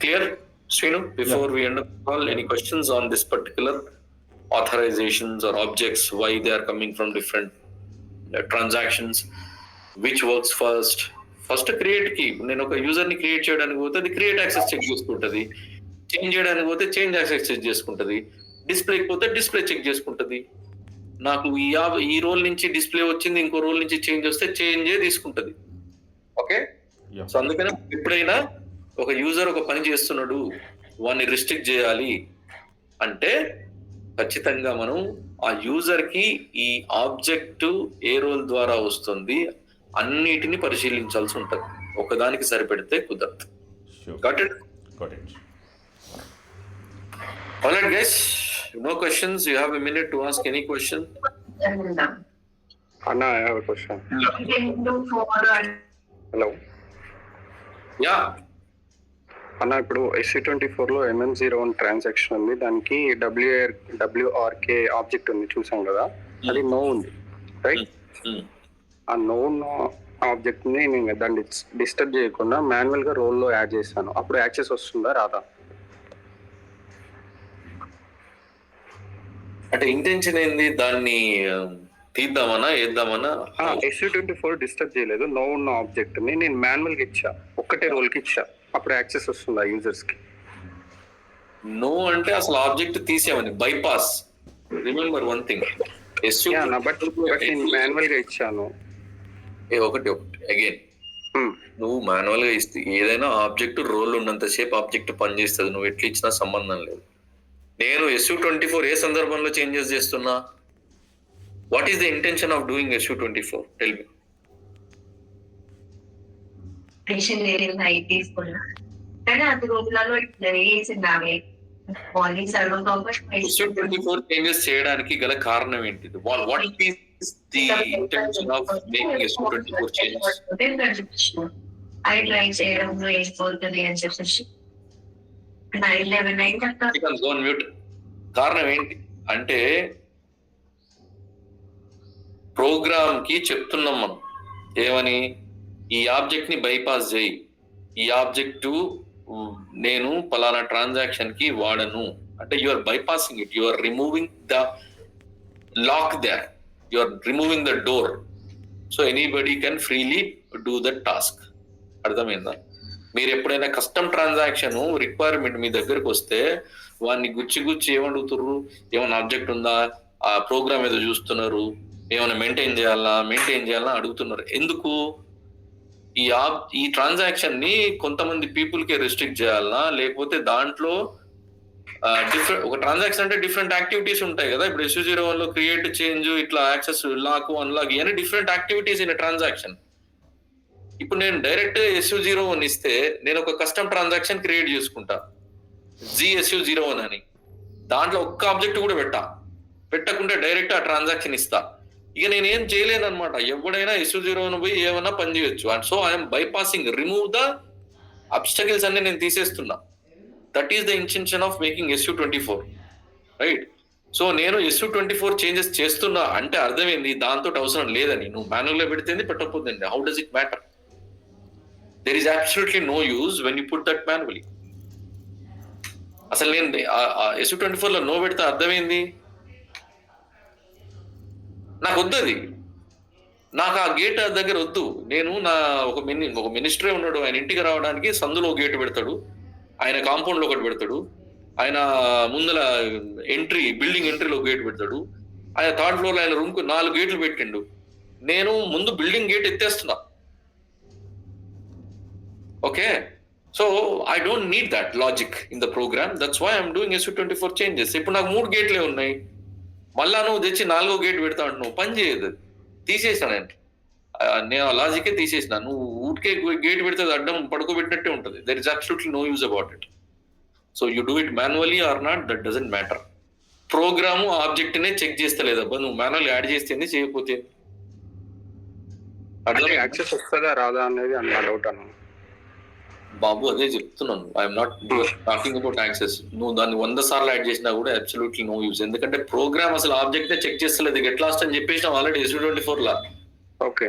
Clear Srinu? Before we end up all, any questions on this particular authorizations or objects, why they are coming from different transactions, which works first? First create కి నేను ఒక user ని create చేయడానికి పోతే అది create access check చేసుకుంటది, change చేయడానికి పోతే చేంజ్ యాక్సెస్ చెక్ చేసుకుంటది, డిస్ప్లేకి పోతే డిస్ప్లే చెక్ చేసుకుంటది. నాకు ఈ రోల్ నుంచి డిస్ప్లే వచ్చింది, ఇంకో రోల్ నుంచి చేంజ్ వస్తే చేంజే తీసుకుంటది. ఓకే, సో అందుకని ఎప్పుడైనా ఒక యూజర్ ఒక పని చేస్తున్నాడు వాడిని రిస్ట్రిక్ట్ చేయాలి అంటే ఖచ్చితంగా మనం ఆ యూజర్ కి ఈ ఆబ్జెక్ట్ ఏ రోల్ ద్వారా వస్తుంది అన్నిటిని పరిశీలించాల్సి ఉంటుంది. ఒకదానికి సరిపెడితే కుదరదు. Got it? All right guys, no questions. You have a minute to ask any question. Anna, I have a question. Hello. Yeah. అన్న ఇప్పుడు SC24 లో MM01 ట్రాన్సాక్షన్ ఉంది, దానికి WRK ఆబ్జెక్ట్ ఉంది చూసాం కదా, అది నో ఉంది రైట్. ఆ నో ఆబ్జెక్ట్ ని నేను దాన్ని డిస్టర్బ్ చేయకుండా మాన్యువల్ గా రోల్ లో యాడ్ చేశాను, అప్పుడు యాక్సెస్ వస్తుందా రాదా? అంటే ఇంటెన్షన్ ఏంది, దాన్ని తీద్దామనా వేద్దామనా? SC24 డిస్టర్బ్ చేయలేదు, నో ఉన్న ఆబ్జెక్ట్ ని నేను మాన్యువల్ గా ఇచ్చా, ఒక్కటే రోల్ కి ఇచ్చా, అప్పుడు యాక్సెస్ వస్తుందా యూజర్స్ కి? నో అంటే అసలు ఆబ్జెక్ట్ తీసేమని, bypass. Remember one thing, SU but నేను మాన్యువల్ గా ఇచ్చాను. ఒకటి అగైన్ నువ్వు మాన్యువల్ గా ఇస్తే ఏదైనా ఆబ్జెక్ట్ రోల్ ఉన్నంతసేపు ఆబ్జెక్ట్ పనిచేస్తుంది. నువ్వు ఎట్లా ఇచ్చినా సంబంధం లేదు. నేను SU24 ఏ సందర్భంలో చేంజెస్ చేస్తున్నా? What is the intention of doing SU24? Tell me. కానీ అది రోజులలో ఇట్లా వేసింది SU24 చేంజెస్ చేయడానికి గల కారణం ఏంటిది? What is the intention of making SU24 changes? అది ట్రై చేయడంలో అయిపోతుంది అని చెప్పేసి 9/11 గో ఆన్ మ్యూట్. కారణం ఏంటి అంటే ప్రోగ్రామ్ కి చెప్తున్నాం మనం ఏమని, ఈ ఆబ్జెక్ట్ ని బైపాస్ చేయి, ఈ ఆబ్జెక్టు నేను పలానా ట్రాన్సాక్షన్ కి వాడను అంటే you are bypassing it, you are removing the lock there, you are removing the door, so anybody can freely do the task. అర్థమైందా? మీరు ఎప్పుడైనా కస్టమ్ ట్రాన్సాక్షన్ రిక్వైర్మెంట్ మీ దగ్గరకు వస్తే వాడిని గుచ్చి ఏమడుగుతుర్రు, ఏమైనా ఆబ్జెక్ట్ ఉందా, ఆ ప్రోగ్రామ్ ఏదో చూస్తున్నారు, ఏమైనా మెయింటైన్ చేయాలా అడుగుతున్నారు. ఎందుకు? ఈ ట్రాన్సాక్షన్ ని కొంతమంది పీపుల్ కి రెస్ట్రిక్ట్ చేయాలనా, లేకపోతే దాంట్లో డిఫరెంట్ ఒక ట్రాన్సాక్షన్ అంటే డిఫరెంట్ యాక్టివిటీస్ ఉంటాయి కదా. ఇప్పుడు SU01 లో క్రియేట్, చేంజ్, ఇట్లా యాక్సెస్, లాక్, అన్లాక్ ఇవన్నీ డిఫరెంట్ యాక్టివిటీస్ ఇన్ ట్రాన్సాక్షన్. ఇప్పుడు నేను డైరెక్ట్ SU01 ఇస్తే నేను ఒక కస్టమ్ ట్రాన్సాక్షన్ క్రియేట్ చేసుకుంటా GSU01 అని, దాంట్లో ఒక్క ఆబ్జెక్ట్ కూడా పెట్టకుండా డైరెక్ట్ ఆ ట్రాన్సాక్షన్ ఇస్తా. ఇక నేను ఏం చేయలేను అనమాట. ఎవడైనా SU01 పోయి ఏమన్నా పని చేయొచ్చు. And so I'm bypassing, remove the obstacles అన్ని నేను తీసేస్తున్నా. That is the intention of making SU24, right? So నేను SU24 చేంజెస్ చేస్తున్నా అంటే అర్థమైంది దాంతో అవసరం లేదని. నువ్వు మాన్యువల్ గా పెడితే పెట్టకపోతుంది. How does it matter? There is absolutely no use when you put that manually. అసలు నేను SU24 లో నో పెడితే అర్థమైంది నాకు వద్దు, అది నాకు ఆ గేట్ దగ్గర వద్దు. నేను ఒక మినిస్టరే ఉన్నాడు, ఆయన ఇంటికి రావడానికి సందులో గేట్ పెడతాడు, ఆయన కాంపౌండ్ లో ఒకటి పెడతాడు, ఆయన ముందల బిల్డింగ్ ఎంట్రీలో గేట్ పెడతాడు, ఆయన థర్డ్ ఫ్లోర్ లో ఆయన రూమ్ కు 4 గేట్లు పెట్టిండు. నేను ముందు బిల్డింగ్ గేట్ ఎత్తేస్తున్నా. Okay, so I don't need that logic in the program. That's why I'm doing SU24 changes. ఇప్పుడు నాకు 3 గేట్లే ఉన్నాయి, మళ్ళా నువ్వు తెచ్చి 4వ గేట్ పెడతా అంటున్నావు, పని చేయదు. తీసేసాను నేను ఆ లాజికే తీసేసిన. నువ్వు ఊరికే గేట్ పెడితే అడ్డం పడుకోబెట్టినట్టే ఉంటుంది. There is absolutely no use about it. So you do it manually or not, that doesn't matter. Program object నే చెక్ చేస్తలేదబ్బా, నువ్వు మాన్యువల్ యాడ్ చేస్తే చేయకపోతే యాక్సెస్ వస్తుందా రాదా అనేది నా డౌట్ అన్న. బాబు అదే చెప్తున్నాను, I'm not talking about access. నువ్వు దాన్ని 100 సార్లు యాడ్ చేసినా కూడా అబ్సల్యూట్లీ నో యూజ్. ఎందుకంటే ప్రోగ్రామ్ అసలు ఆబ్జెక్ట్ నే చెక్ చేస్తలేదు. గెట్ లాస్ట్ అని చెప్పేసినా ఆల్రెడీ SU24 లా. ఓకే,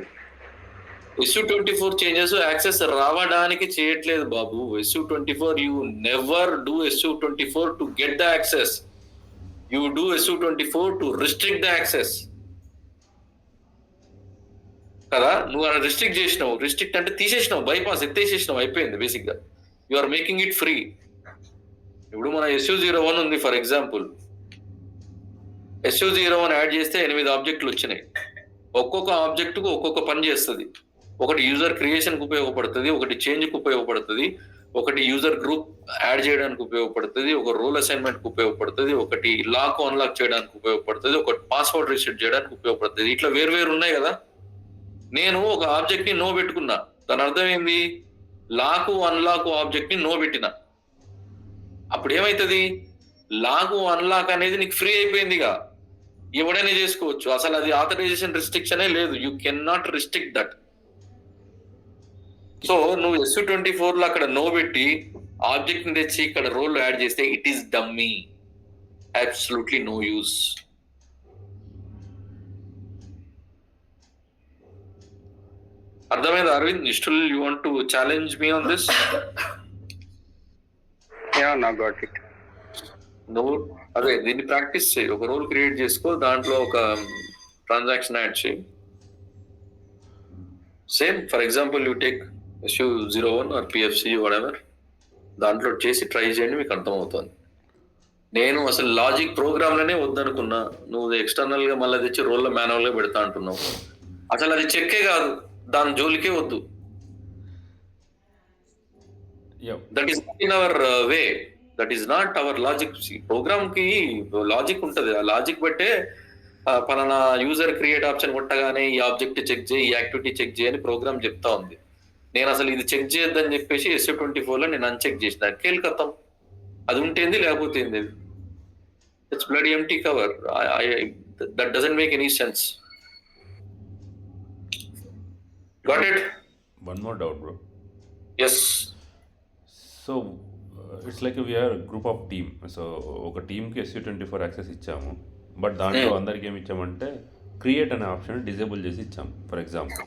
SU24 చేంజెస్ యాక్సెస్ రావడానికి చేయట్లేదు బాబు. SU24 you never do SU24 to get the access, you do SU24 to restrict the access కదా. నువ్వు అలా రిస్ట్రిక్ట్ చేసినావు, రిస్ట్రిక్ట్ అంటే తీసేసినావు, బైపాస్ ఎత్తేసేసినావు, అయిపోయింది. బేసిక్ గా you are making it free. ఇప్పుడు మన SU01 ఉంది ఫర్ ఎగ్జాంపుల్, SU01 యాడ్ చేస్తే 8 ఆబ్జెక్టులు వచ్చినాయి. ఒక్కొక్క ఆబ్జెక్ట్ కు ఒక్కొక్క పని చేస్తుంది. ఒకటి యూజర్ క్రియేషన్ కు ఉపయోగపడుతుంది, ఒకటి చేంజ్ కు ఉపయోగపడుతుంది, ఒకటి యూజర్ గ్రూప్ యాడ్ చేయడానికి ఉపయోగపడుతుంది, ఒక రోల్ అసైన్మెంట్ కు ఉపయోగపడుతుంది, ఒకటి లాక్ అన్లాక్ చేయడానికి ఉపయోగపడుతుంది, ఒకటి పాస్వర్డ్ రీసెట్ చేయడానికి ఉపయోగపడుతుంది. ఇట్లా వేరు ఉన్నాయి కదా. నేను ఒక ఆబ్జెక్ట్ ని నో పెట్టుకున్నా, దాని అర్థం ఏంది? లాకు అన్లాక్ ఆబ్జెక్ట్ ని నో పెట్టిన. అప్పుడు ఏమైతుంది? లాకు అన్లాక్ అనేది నీకు ఫ్రీ అయిపోయిందిగా, ఎవడైనా చేసుకోవచ్చు. అసలు అది ఆథరైజేషన్ రిస్ట్రిక్షనే లేదు. You can not restrict that. So నువ్వు SU24 లో అక్కడ నో పెట్టి ఆబ్జెక్ట్ ని తెచ్చి ఇక్కడ రోల్ యాడ్ చేస్తే it is dummy, absolutely no use. అర్థమైంది Aravind? Still you want to challenge me on this? Yeah, నా గాట్ ఇట్. నువ్వు అదే దీన్ని ప్రాక్టీస్ చేయి. ఒక రోల్ క్రియేట్ చేసుకో, దాంట్లో ఒక ట్రాన్సాక్షన్ యాడ్ చేయి. Same for example you take SU01 or PFC whatever, దాంట్లో చేసి ట్రై చేయండి, మీకు అర్థమవుతుంది. నేను అసలు లాజిక్ ప్రోగ్రామ్లనే వద్దనుకున్నా, నువ్వు ఎక్స్టర్నల్ గా మళ్ళీ తెచ్చి రోల్లో మాన్యువల్ గా పెడతా అంటున్నావు. అసలు అది చెక్కే కాదు, దాని జోలికే వద్దు. Yeah. That is not in our way, that is not our logic. Program కి లాజిక్ ఉంటది, ఆ లాజిక్ బట్టే పలానా యూజర్ క్రియేట్ ఆప్షన్ కొట్టగానే ఈ ఆబ్జెక్ట్ చెక్ చేయి, ఈ యాక్టివిటీ చెక్ చేయి అని ప్రోగ్రామ్ చెప్తా ఉంది. నేను అసలు ఇది చెక్ చేయొద్దని చెప్పేసి SF24 లో నేను అన్చెక్ చేసిన, కేల్కత్తం. అది ఉంటేంది లేకపోతే ఏంది, it's bloody empty cover. That doesn't make any sense. Got it? One more doubt, bro. Yes. So it's like we are group of team. So ఒక టీమ్కి SU24 యాక్సెస్ ఇచ్చాము, బట్ దాంట్లో అందరికి ఏమి ఇచ్చామంటే క్రియేట్ అనే ఆప్షన్ డిజేబుల్ చేసి ఇచ్చాం. ఫర్ ఎగ్జాంపుల్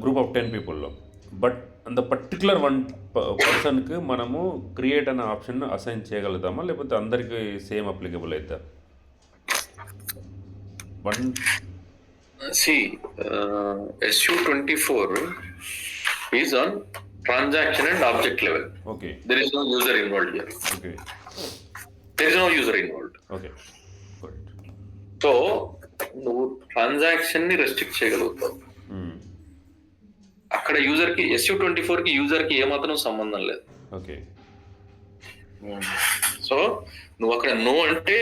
గ్రూప్ ఆఫ్ 10 పీపుల్లో, బట్ అంత పర్టికులర్ వన్ పర్సన్కి మనము క్రియేట్ అనే ఆప్షన్ అసైన్ చేయగలుగుతామా, లేకపోతే అందరికీ సేమ్ అప్లికబుల్ అవుతా? One See, SU24 is on transaction and object level. Okay There is no user involved here. Okay There is no user involved. Okay good. So నువ్వు transaction ని restrict చేయగలుగుతావు. అక్కడ user కి, SU24 కి user కి ఏమాత్రం సంబంధం లేదు. ఓకే సో నువ్వు అక్కడ నో అంటే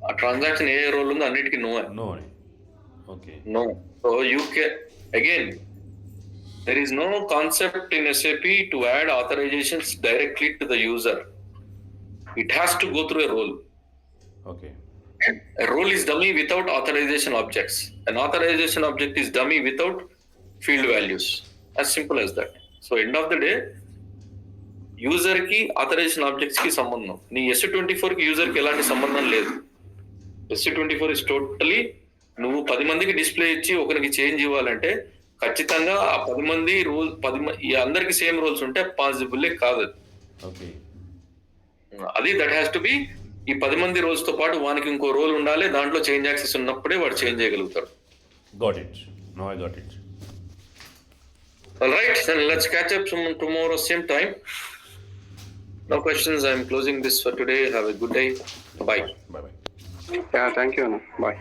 ఆ ట్రాన్సాక్షన్ ఏ రోల్ ఉందో అన్నిటికీ నో. నో అని. Okay No. So you can, again, there is no concept in SAP to add authorizations directly to the user. It has to go through a role. Okay A role is dummy without authorization objects. An authorization object is dummy without field values. As simple as that. So end of the day, user కి authorization objects కి సంబంధం, నీ SU24 కి user కి ఎలాంటి సంబంధం లేదు. SU24 is totally, నువ్వు 10 మందికి డిస్ప్లే ఇచ్చి ఒకరికి చేంజ్ ఇవ్వాలంటే ఖచ్చితంగా ఆ 10 మంది రూల్ అందరికి సేమ్ రూల్స్ ఉంటే పాసిబుల్లే కాదు. ఓకే అది దట్ హ్యాస్ టు బి, ఈ 10 మంది రోల్స్ తో పాటు వానికి ఇంకో రోల్ ఉండాలి, దాంట్లో చేంజ్ యాక్సెస్ ఉన్నప్పుడే వాడు చేంజ్ చేయగలుగుతాడు. Got it. No I got it. Alright, then let's catch up tomorrow same time. No questions. I'm closing this for today. Have a good day. Bye. Bye bye. Yeah, thank you, Anna. Bye.